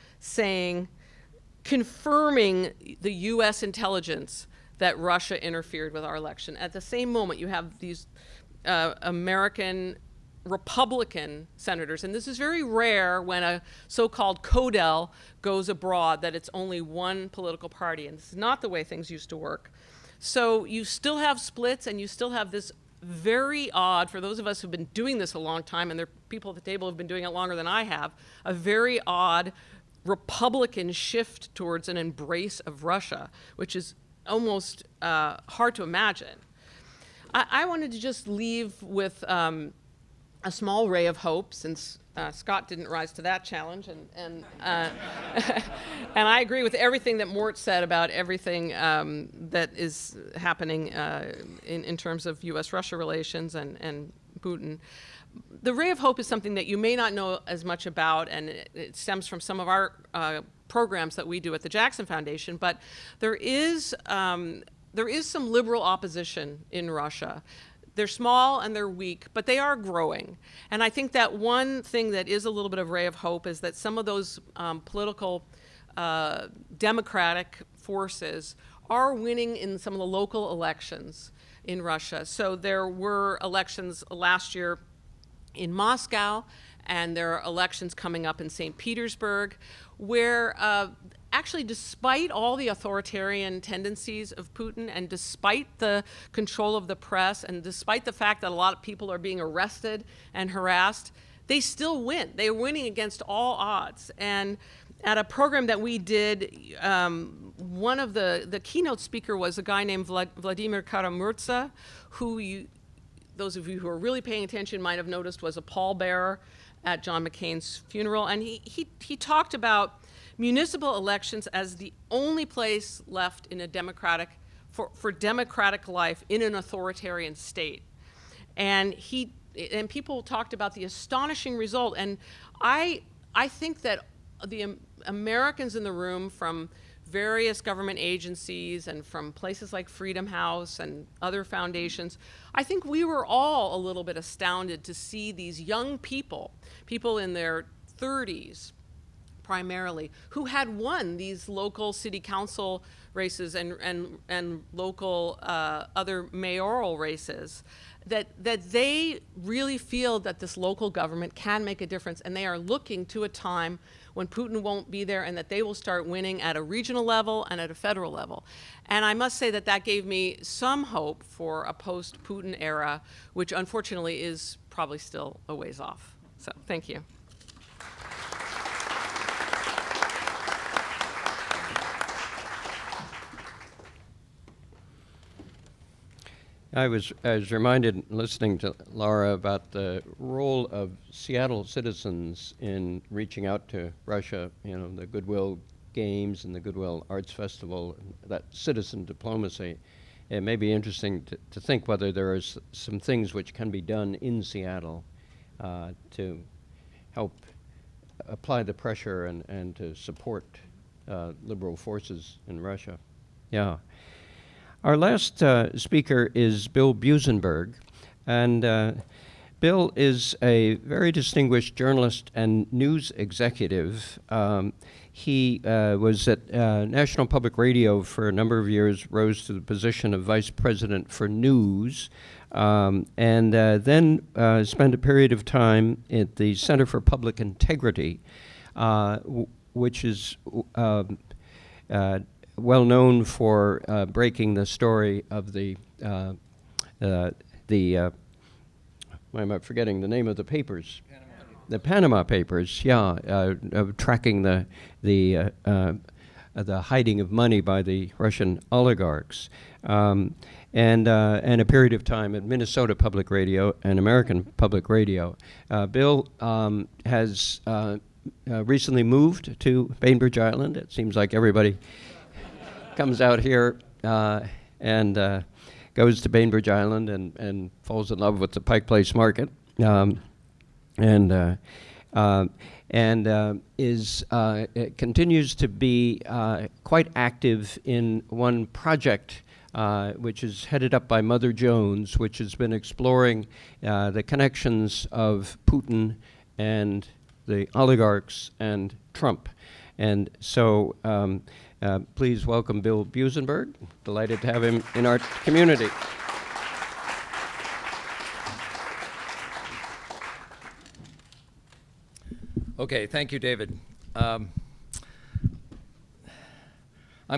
confirming the U.S. intelligence that Russia interfered with our election. At the same moment, you have these American Republican senators, and this is very rare when a so-called CODEL goes abroad, that it's only one political party, and this is not the way things used to work. So you still have splits, and you still have this very odd, for those of us who've been doing this a long time, and there are people at the table who've been doing it longer than I have, a very odd Republican shift towards an embrace of Russia, which is almost hard to imagine. I wanted to just leave with a small ray of hope, since Scott didn't rise to that challenge, and I agree with everything that Mort said about everything that is happening in terms of U.S.-Russia relations and Putin. The ray of hope is something that you may not know as much about, and it stems from some of our programs that we do at the Jackson Foundation, but there is some liberal opposition in Russia. They're small and they're weak, but they are growing. And I think that one thing that is a little bit of a ray of hope is that some of those political democratic forces are winning in some of the local elections in Russia. So there were elections last year in Moscow, and there are elections coming up in St. Petersburg, where actually, despite all the authoritarian tendencies of Putin, and despite the control of the press, and despite the fact that a lot of people are being arrested and harassed, they still win. They're winning against all odds. And at a program that we did, one of the keynote speaker was a guy named Vladimir Kara-Murza, who those of you who are really paying attention might have noticed was a pallbearer at John McCain's funeral. And he talked about municipal elections as the only place left in a for democratic life in an authoritarian state. And people talked about the astonishing result. And I think that the Americans in the room, from various government agencies and from places like Freedom House and other foundations, I think we were all a little bit astounded to see these young people in their 30s primarily, who had won these local city council races and local other mayoral races, that they really feel that this local government can make a difference, and they are looking to a time when Putin won't be there, and that they will start winning at a regional level and at a federal level. And I must say that that gave me some hope for a post-Putin era, which unfortunately is probably still a ways off. So thank you. I was reminded, listening to Laura, about the role of Seattle citizens in reaching out to Russia, the Goodwill Games and the Goodwill Arts Festival, that citizen diplomacy. It may be interesting to think whether there are some things which can be done in Seattle to help apply the pressure and to support liberal forces in Russia. Yeah. Our last speaker is Bill Buzenberg, and Bill is a very distinguished journalist and news executive. He was at National Public Radio for a number of years, rose to the position of Vice President for News, and then spent a period of time at the Center for Public Integrity, which is well known for breaking the story of the why am I forgetting the name of the papers? The Panama Papers, yeah, of tracking the hiding of money by the Russian oligarchs, and a period of time at Minnesota Public Radio and American Public Radio. Bill has recently moved to Bainbridge Island. It seems like everybody comes out here and goes to Bainbridge Island and falls in love with the Pike Place Market. It continues to be quite active in one project which is headed up by Mother Jones, which has been exploring the connections of Putin and the oligarchs and Trump. And so please welcome Bill Busenberg. Delighted to have him in our community. Okay, thank you, David. I'm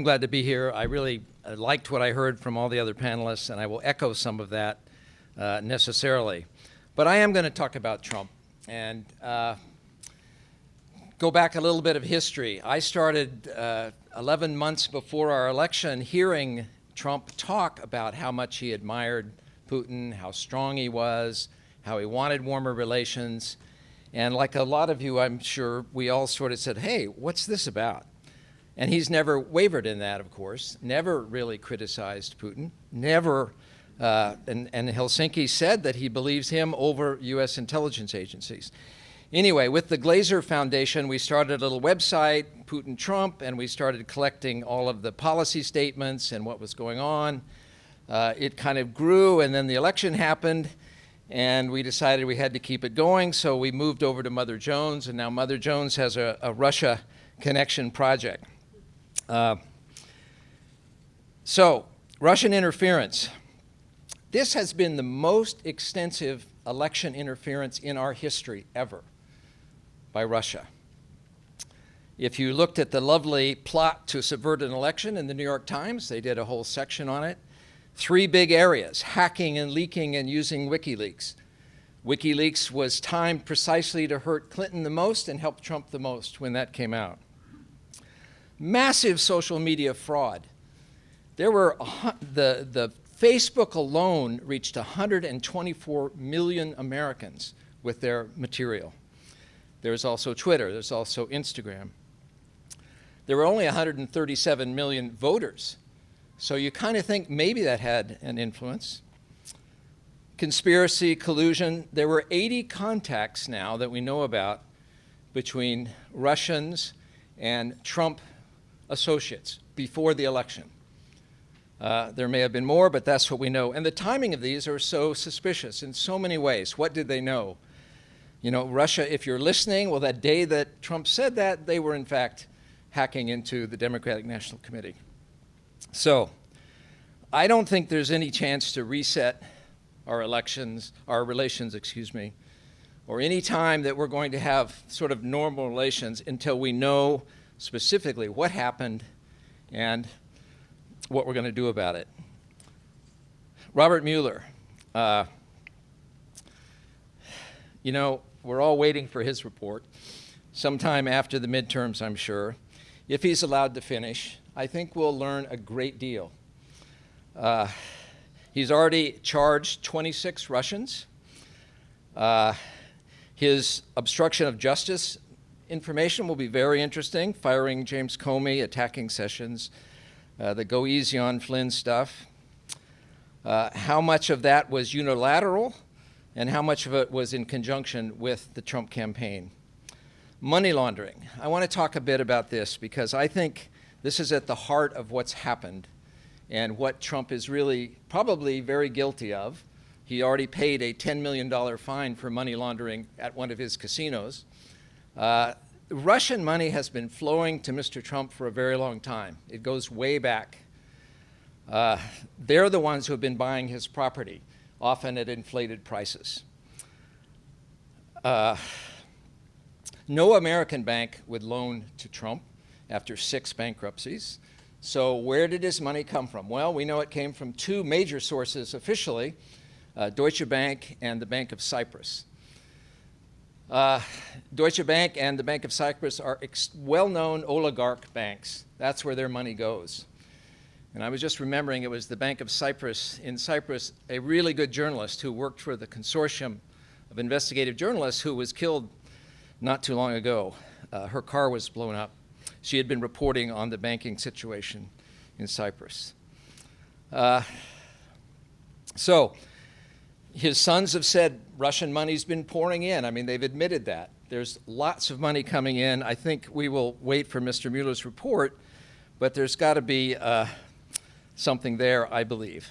glad to be here. I really liked what I heard from all the other panelists, and I will echo some of that necessarily. But I am going to talk about Trump and go back a little bit of history. I started 11 months before our election hearing Trump talk about how much he admired Putin, how strong he was, how he wanted warmer relations. And like a lot of you, I'm sure, we all sort of said, hey, what's this about? And he's never wavered in that, of course, never really criticized Putin, never, and Helsinki said that he believes him over U.S. intelligence agencies. Anyway, with the Glazer Foundation, we started a little website, Putin Trump, and we started collecting all of the policy statements and what was going on. It kind of grew, and then the election happened, and we decided we had to keep it going, so we moved over to Mother Jones, and now Mother Jones has a Russia connection project. So, Russian interference. This has been the most extensive election interference in our history ever by Russia. If you looked at the lovely plot to subvert an election in the New York Times, they did a whole section on it. 3 big areas: hacking and leaking and using WikiLeaks. WikiLeaks was timed precisely to hurt Clinton the most and help Trump the most when that came out. Massive social media fraud. There were, the Facebook alone reached 124 million Americans with their material. There's also Twitter, there's also Instagram. There were only 137 million voters. So you kind of think maybe that had an influence. Conspiracy, collusion. There were 80 contacts now that we know about between Russians and Trump associates before the election. There may have been more, but that's what we know. And the timing of these are so suspicious in so many ways. What did they know? You know, Russia, if you're listening, well, that day that Trump said that, they were in fact hacking into the Democratic National Committee. So, I don't think there's any chance to reset our relations, or any time that we're going to have sort of normal relations until we know specifically what happened and what we're going to do about it. Robert Mueller, you know, we're all waiting for his report, sometime after the midterms, I'm sure. If he's allowed to finish, I think we'll learn a great deal. He's already charged 26 Russians. His obstruction of justice information will be very interesting, firing James Comey, attacking Sessions, the go easy on Flynn stuff. How much of that was unilateral and how much of it was in conjunction with the Trump campaign. Money laundering. I want to talk a bit about this because I think this is at the heart of what's happened and what Trump is really probably very guilty of. He already paid a $10 million fine for money laundering at one of his casinos. Russian money has been flowing to Mr. Trump for a very long time. It goes way back. They're the ones who have been buying his property, often at inflated prices. No American bank would loan to Trump after 6 bankruptcies. So where did his money come from? Well, we know it came from two major sources officially, Deutsche Bank and the Bank of Cyprus. Deutsche Bank and the Bank of Cyprus are well-known oligarch banks. That's where their money goes. And I was just remembering it was the Bank of Cyprus, in Cyprus, a really good journalist who worked for the consortium of investigative journalists who was killed not too long ago. Her car was blown up. She had been reporting on the banking situation in Cyprus. So his sons have said Russian money's been pouring in. I mean, they've admitted that. There's lots of money coming in. I think we will wait for Mr. Mueller's report, but there's got to be something there, I believe.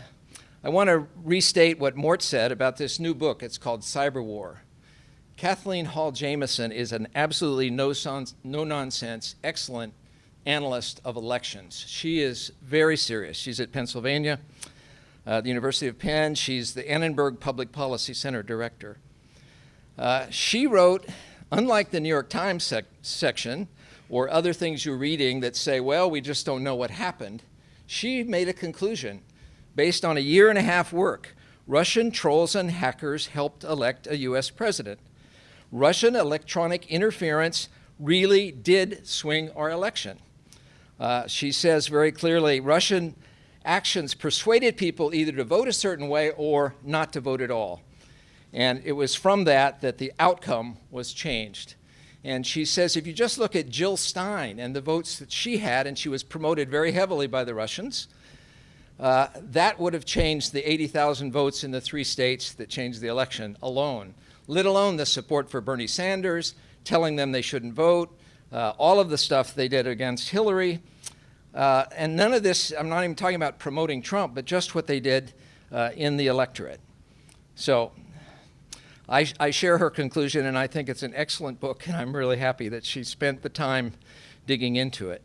I want to restate what Mort said about this new book. It's called Cyber War. Kathleen Hall Jamieson is an absolutely no-nonsense, excellent analyst of elections. She is very serious. She's at Pennsylvania, the University of Penn. She's the Annenberg Public Policy Center director. She wrote, unlike the New York Times section or other things you're reading that say, well, we just don't know what happened, she made a conclusion based on a year-and-a-half work. Russian trolls and hackers helped elect a U.S. president. Russian electronic interference really did swing our election. She says very clearly, Russian actions persuaded people either to vote a certain way or not to vote at all. And it was from that that the outcome was changed. And she says if you just look at Jill Stein and the votes that she had, and she was promoted very heavily by the Russians, that would have changed the 80,000 votes in the 3 states that changed the election alone, let alone the support for Bernie Sanders, telling them they shouldn't vote, all of the stuff they did against Hillary. And none of this, I'm not even talking about promoting Trump, but just what they did in the electorate. So I share her conclusion, and I think it's an excellent book, and I'm really happy that she spent the time digging into it.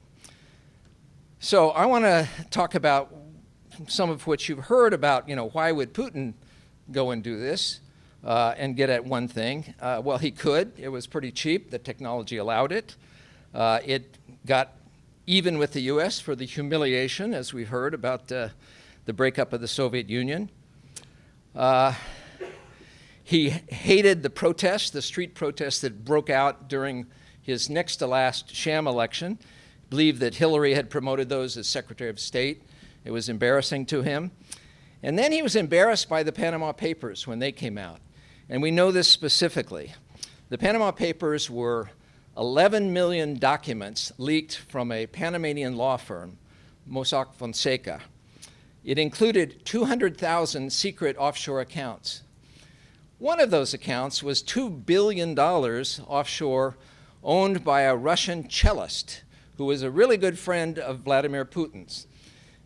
So I want to talk about some of what you've heard about, why would Putin go and do this and get at one thing? Well, he could. It was pretty cheap. The technology allowed it. It got even with the U.S. for the humiliation, as we've heard, about the breakup of the Soviet Union. He hated the protests, the street protests that broke out during his next to last sham election, believed that Hillary had promoted those as Secretary of State. It was embarrassing to him. And then he was embarrassed by the Panama Papers when they came out. And we know this specifically. The Panama Papers were 11 million documents leaked from a Panamanian law firm, Mossack Fonseca. It included 200,000 secret offshore accounts. One of those accounts was $2 billion offshore, owned by a Russian cellist who was a really good friend of Vladimir Putin's.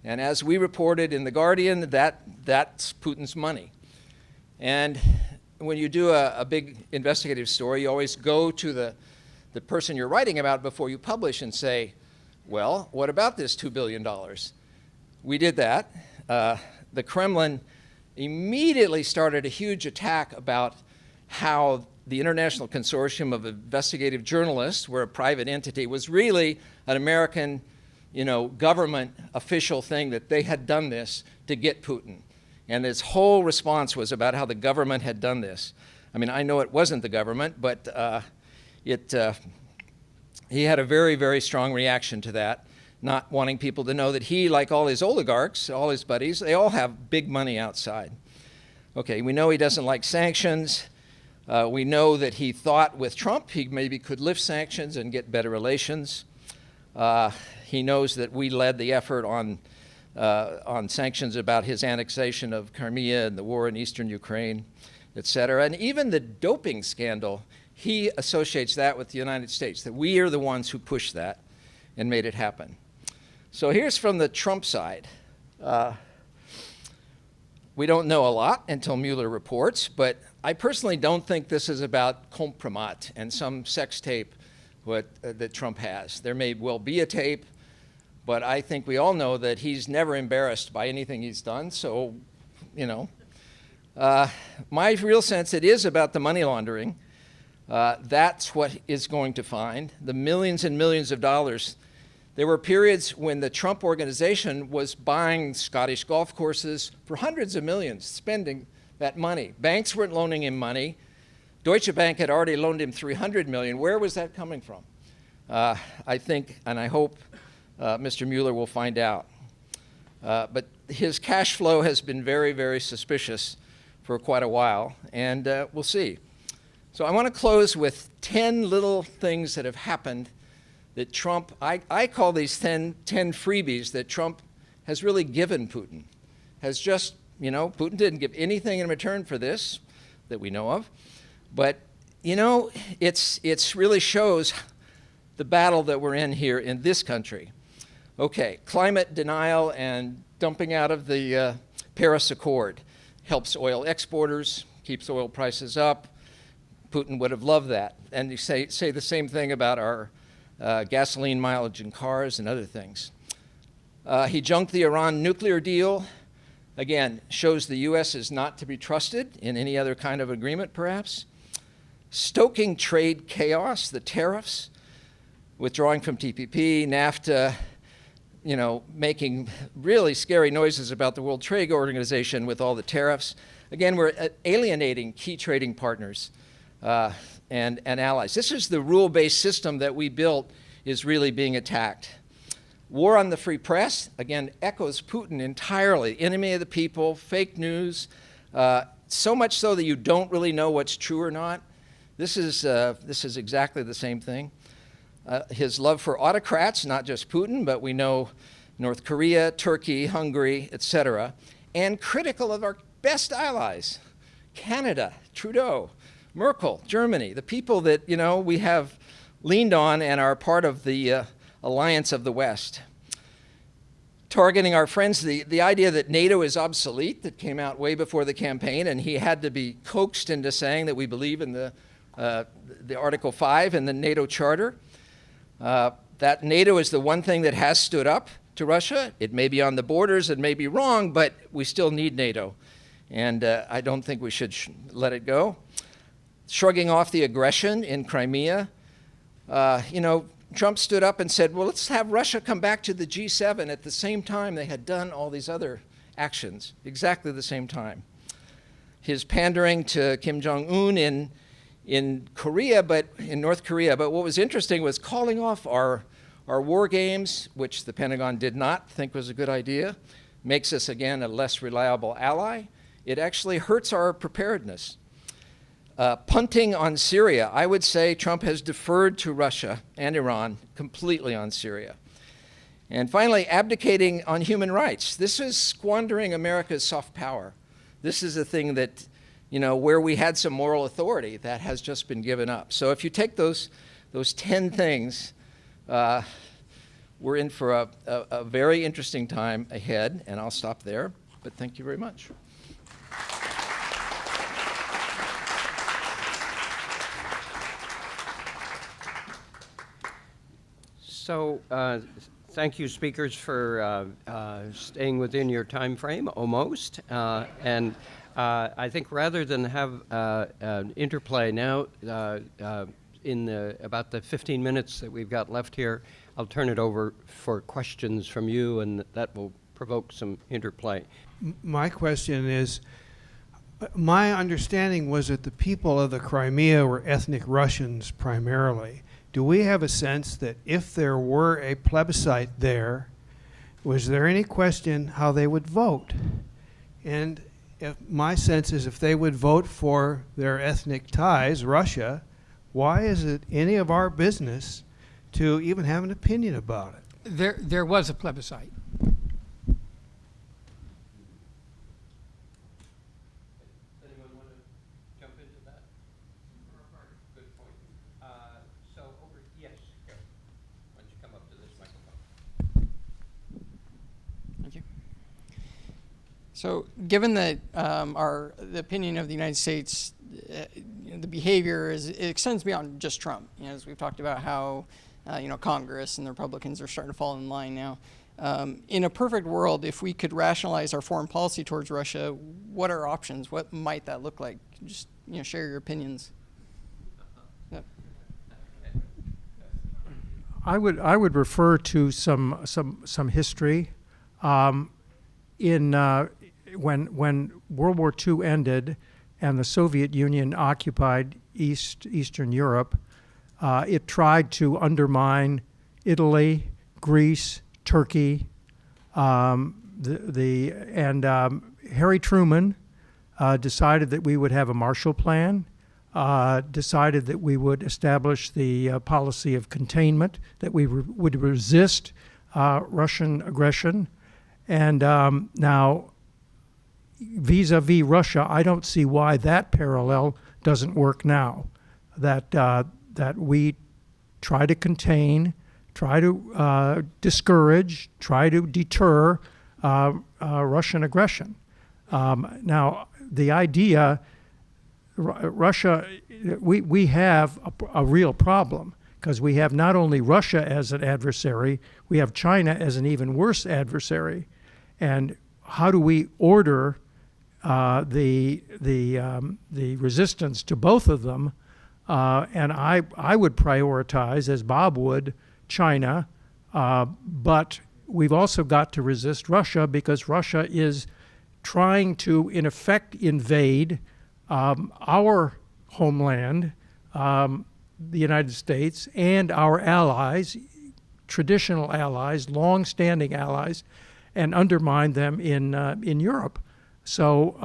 And as we reported in The Guardian, that's Putin's money. And when you do a big investigative story, you always go to the person you're writing about before you publish and say, well, what about this $2 billion? We did that. The Kremlin immediately started a huge attack about how the International Consortium of Investigative Journalists, we're a private entity, was really an American government official thing, that they had done this to get Putin. And his whole response was about how the government had done this. I mean, I know it wasn't the government, but he had a very, very strong reaction to that, not wanting people to know that he, like all his oligarchs, all his buddies, they all have big money outside. Okay, we know he doesn't like sanctions. We know that he thought with Trump he maybe could lift sanctions and get better relations. He knows that we led the effort on sanctions about his annexation of Crimea and the war in eastern Ukraine, et cetera. And even the doping scandal, he associates that with the United States, that we are the ones who pushed that and made it happen. So here's from the Trump side. We don't know a lot until Mueller reports, but I personally don't think this is about compromat and some sex tape that Trump has. There may well be a tape, but I think we all know that he's never embarrassed by anything he's done. So, my real sense, it is about the money laundering. That's what is going to find. The millions and millions of dollars There were periods when the Trump organization was buying Scottish golf courses for hundreds of millions, spending that money. Banks weren't loaning him money. Deutsche Bank had already loaned him $300 million. Where was that coming from? I think, and I hope Mr. Mueller will find out. But his cash flow has been very, very suspicious for quite a while, and we'll see. So I want to close with 10 little things that have happened that Trump, I call these 10 freebies that Trump has really given Putin. Has just, you know, Putin didn't give anything in return for this that we know of. But, you know, it's really shows the battle that we're in here in this country. Okay, climate denial and dumping out of the Paris Accord helps oil exporters, keeps oil prices up. Putin would have loved that. And you say the same thing about our gasoline mileage in cars and other things. He junked the Iran nuclear deal. Again, shows the U.S. is not to be trusted in any other kind of agreement, perhaps. Stoking trade chaos, the tariffs, withdrawing from TPP, NAFTA, you know, making really scary noises about the World Trade Organization with all the tariffs. Again, we're alienating key trading partners and allies. This is the rule-based system that we built is really being attacked. War on the free press, again, echoes Putin entirely. Enemy of the people, fake news, so much so that you don't really know what's true or not. This is exactly the same thing. His love for autocrats, not just Putin, but we know North Korea, Turkey, Hungary, etc., and critical of our best allies, Canada, Trudeau, Merkel, Germany, the people that, you know, we have leaned on and are part of the alliance of the West. Targeting our friends, the idea that NATO is obsolete, that came out way before the campaign, and he had to be coaxed into saying that we believe in the Article 5 in the NATO Charter. That NATO is the one thing that has stood up to Russia. It may be on the borders, it may be wrong, but we still need NATO. And I don't think we should let it go. Shrugging off the aggression in Crimea. You know, Trump stood up and said, well, let's have Russia come back to the G7 at the same time they had done all these other actions, exactly the same time. His pandering to Kim Jong-un in Korea, but in North Korea. But what was interesting was calling off our war games, which the Pentagon did not think was a good idea, makes us, again, a less reliable ally. It actually hurts our preparedness. Punting on Syria, I would say Trump has deferred to Russia and Iran completely on Syria. And finally, abdicating on human rights. This is squandering America's soft power. This is a thing that, you know, where we had some moral authority, that has just been given up. So if you take those 10 things, we're in for a very interesting time ahead, and I'll stop there, but thank you very much. So thank you, speakers, for staying within your time frame, almost. And I think rather than have an interplay now, in about the 15 minutes that we've got left here, I'll turn it over for questions from you, and that will provoke some interplay. My question is, my understanding was that the people of the Crimea were ethnic Russians primarily. Do we have a sense that if there were a plebiscite there, was there any question how they would vote? And my sense is if they would vote for their ethnic ties, Russia, why is it any of our business to even have an opinion about it? There was a plebiscite. Anyone want to jump into that? Good point. So over, yes, here. Why don't you come up to this microphone? Thank you. So, given that the opinion of the United States, the behavior it extends beyond just Trump. You know, as we've talked about how Congress and the Republicans are starting to fall in line now. In a perfect world, if we could rationalize our foreign policy towards Russia, what are options? What might that look like? Just share your opinions. Yep. I would refer to some history. When World War II ended and the Soviet Union occupied Eastern Europe, it tried to undermine Italy, Greece, Turkey, Harry Truman decided that we would have a Marshall Plan, decided that we would establish the policy of containment, that we would resist Russian aggression. And now, vis-a-vis Russia, I don't see why that parallel doesn't work now. That we try to contain, try to discourage, try to deter Russian aggression. Now, the idea, Russia, we have a real problem, because we have not only Russia as an adversary, we have China as an even worse adversary. And how do we order the resistance to both of them? And I would prioritize, as Bob would, China, but we've also got to resist Russia, because Russia is trying to, in effect, invade our homeland, the United States, and our allies, traditional allies, long-standing allies, and undermine them in Europe. So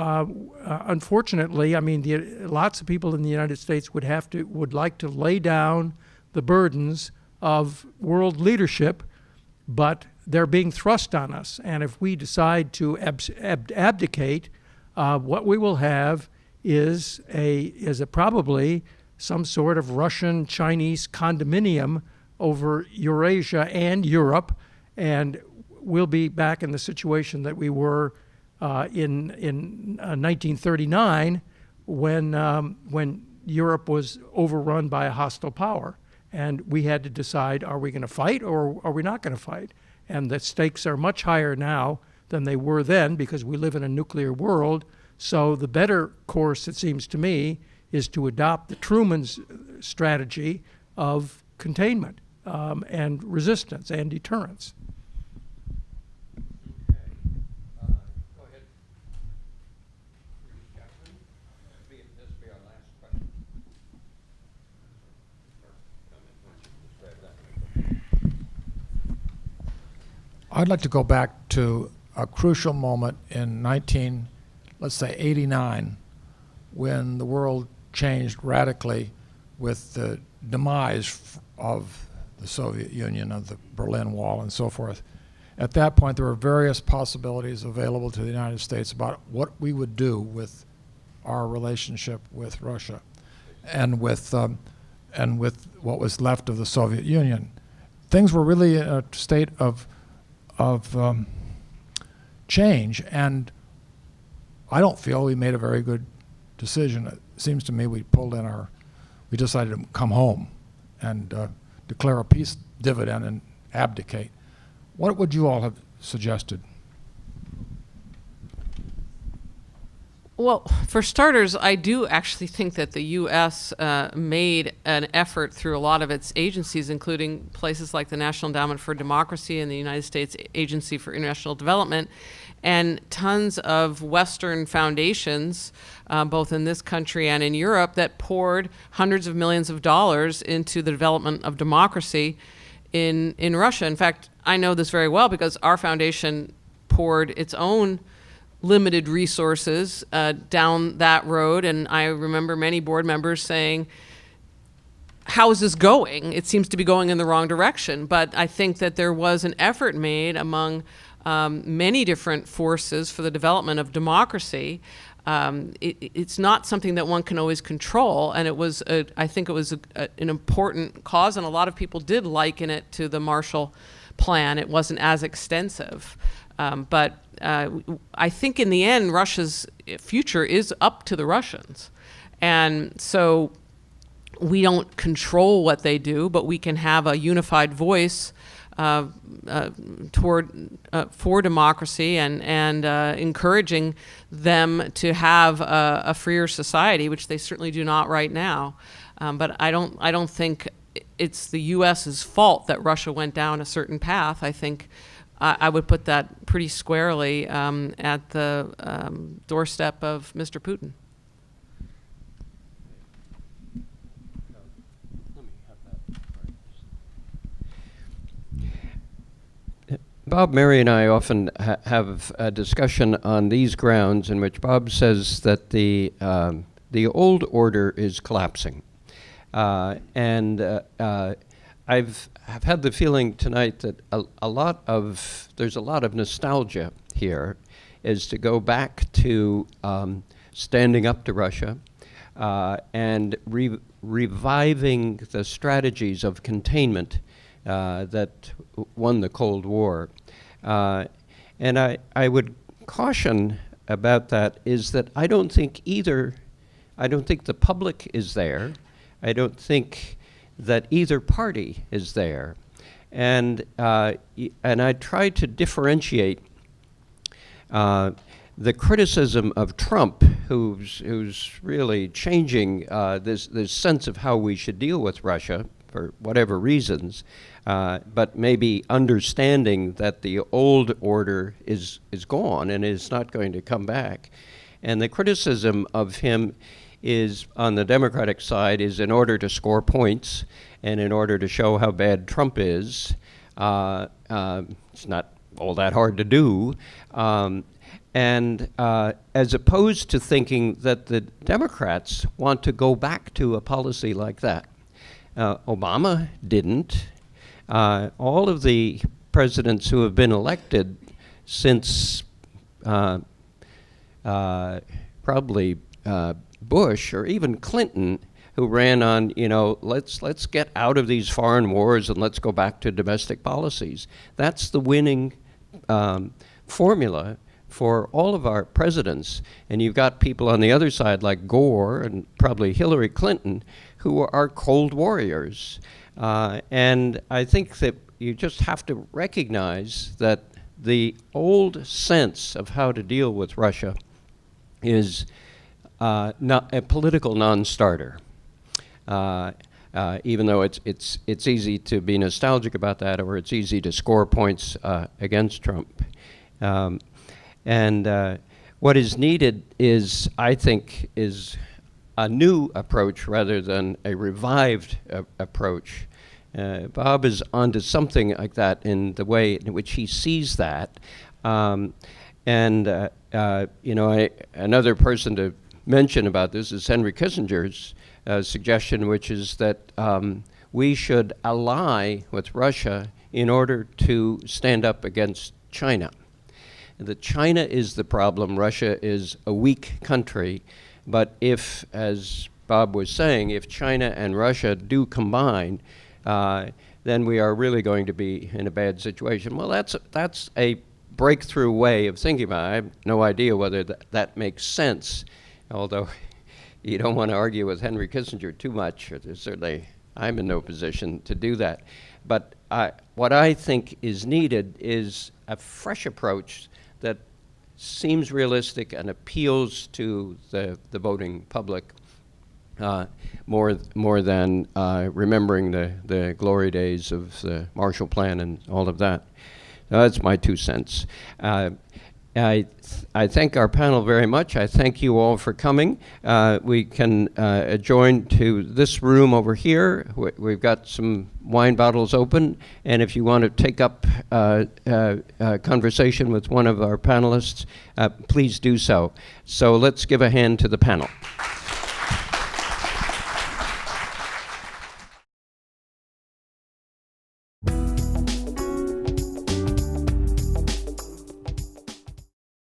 unfortunately, I mean, lots of people in the United States would like to lay down the burdens of world leadership, but they're being thrust on us. And if we decide to abdicate, what we will have is probably some sort of Russian-Chinese condominium over Eurasia and Europe, and we'll be back in the situation that we were in 1939, when Europe was overrun by a hostile power, and we had to decide: are we going to fight or are we not going to fight? And the stakes are much higher now than they were then, because we live in a nuclear world. So the better course, it seems to me, is to adopt the Truman's strategy of containment and resistance and deterrence. I'd like to go back to a crucial moment in let's say 89, when the world changed radically with the demise of the Soviet Union, of the Berlin Wall and so forth. At that point, there were various possibilities available to the United States about what we would do with our relationship with Russia and with what was left of the Soviet Union. Things were really in a state of change, and I don't feel we made a very good decision. It seems to me we decided to come home and declare a peace dividend and abdicate. What would you all have suggested? Well, for starters, I do actually think that the U.S. Made an effort through a lot of its agencies, including places like the National Endowment for Democracy and the United States Agency for International Development, and tons of Western foundations, both in this country and in Europe, that poured hundreds of millions of dollars into the development of democracy in Russia. In fact, I know this very well because our foundation poured its own limited resources down that road, and I remember many board members saying, how is this going? It seems to be going in the wrong direction. But I think that there was an effort made among many different forces for the development of democracy. It's not something that one can always control, and I think it was an important cause, and a lot of people did liken it to the Marshall Plan. It wasn't as extensive. But I think in the end, Russia's future is up to the Russians. And so we don't control what they do, but we can have a unified voice for democracy and encouraging them to have a freer society, which they certainly do not right now. But I don't think it's the U.S.'s fault that Russia went down a certain path, I think I would put that pretty squarely at the doorstep of Mr. Putin. Bob, Mary, and I often have a discussion on these grounds in which Bob says that the old order is collapsing. I've had the feeling tonight that there's a lot of nostalgia here, is to go back to standing up to Russia and reviving the strategies of containment that won the Cold War. And I would caution about that is that I don't think the public is there. I don't think that either party is there. And I try to differentiate the criticism of Trump, who's really changing this sense of how we should deal with Russia for whatever reasons, but maybe understanding that the old order is gone and is not going to come back. And the criticism of him is, on the Democratic side, is in order to score points and in order to show how bad Trump is. It's not all that hard to do. And as opposed to thinking that the Democrats want to go back to a policy like that. Obama didn't. All of the presidents who have been elected since probably Bush or even Clinton, who ran on, let's get out of these foreign wars and let's go back to domestic policies. That's the winning formula for all of our presidents. And you've got people on the other side like Gore and probably Hillary Clinton who are Cold Warriors. And I think that you just have to recognize that the old sense of how to deal with Russia is not a political non-starter. Even though it's easy to be nostalgic about that, or it's easy to score points against Trump. And what is needed is, I think, is a new approach rather than a revived approach. Bob is onto something like that in the way in which he sees that. Another person to mention about this is Henry Kissinger's suggestion, which is that we should ally with Russia in order to stand up against China. That China is the problem, Russia is a weak country, but if, as Bob was saying, if China and Russia do combine, then we are really going to be in a bad situation. Well, that's a breakthrough way of thinking about it. I have no idea whether that makes sense, although you don't want to argue with Henry Kissinger too much. Certainly, I'm in no position to do that. But what I think is needed is a fresh approach that seems realistic and appeals to the voting public more than remembering the glory days of the Marshall Plan and all of that. That's my 2 cents. I thank our panel very much. I thank you all for coming. We can adjourn to this room over here. We've got some wine bottles open, and if you want to take up a conversation with one of our panelists, please do so. So let's give a hand to the panel.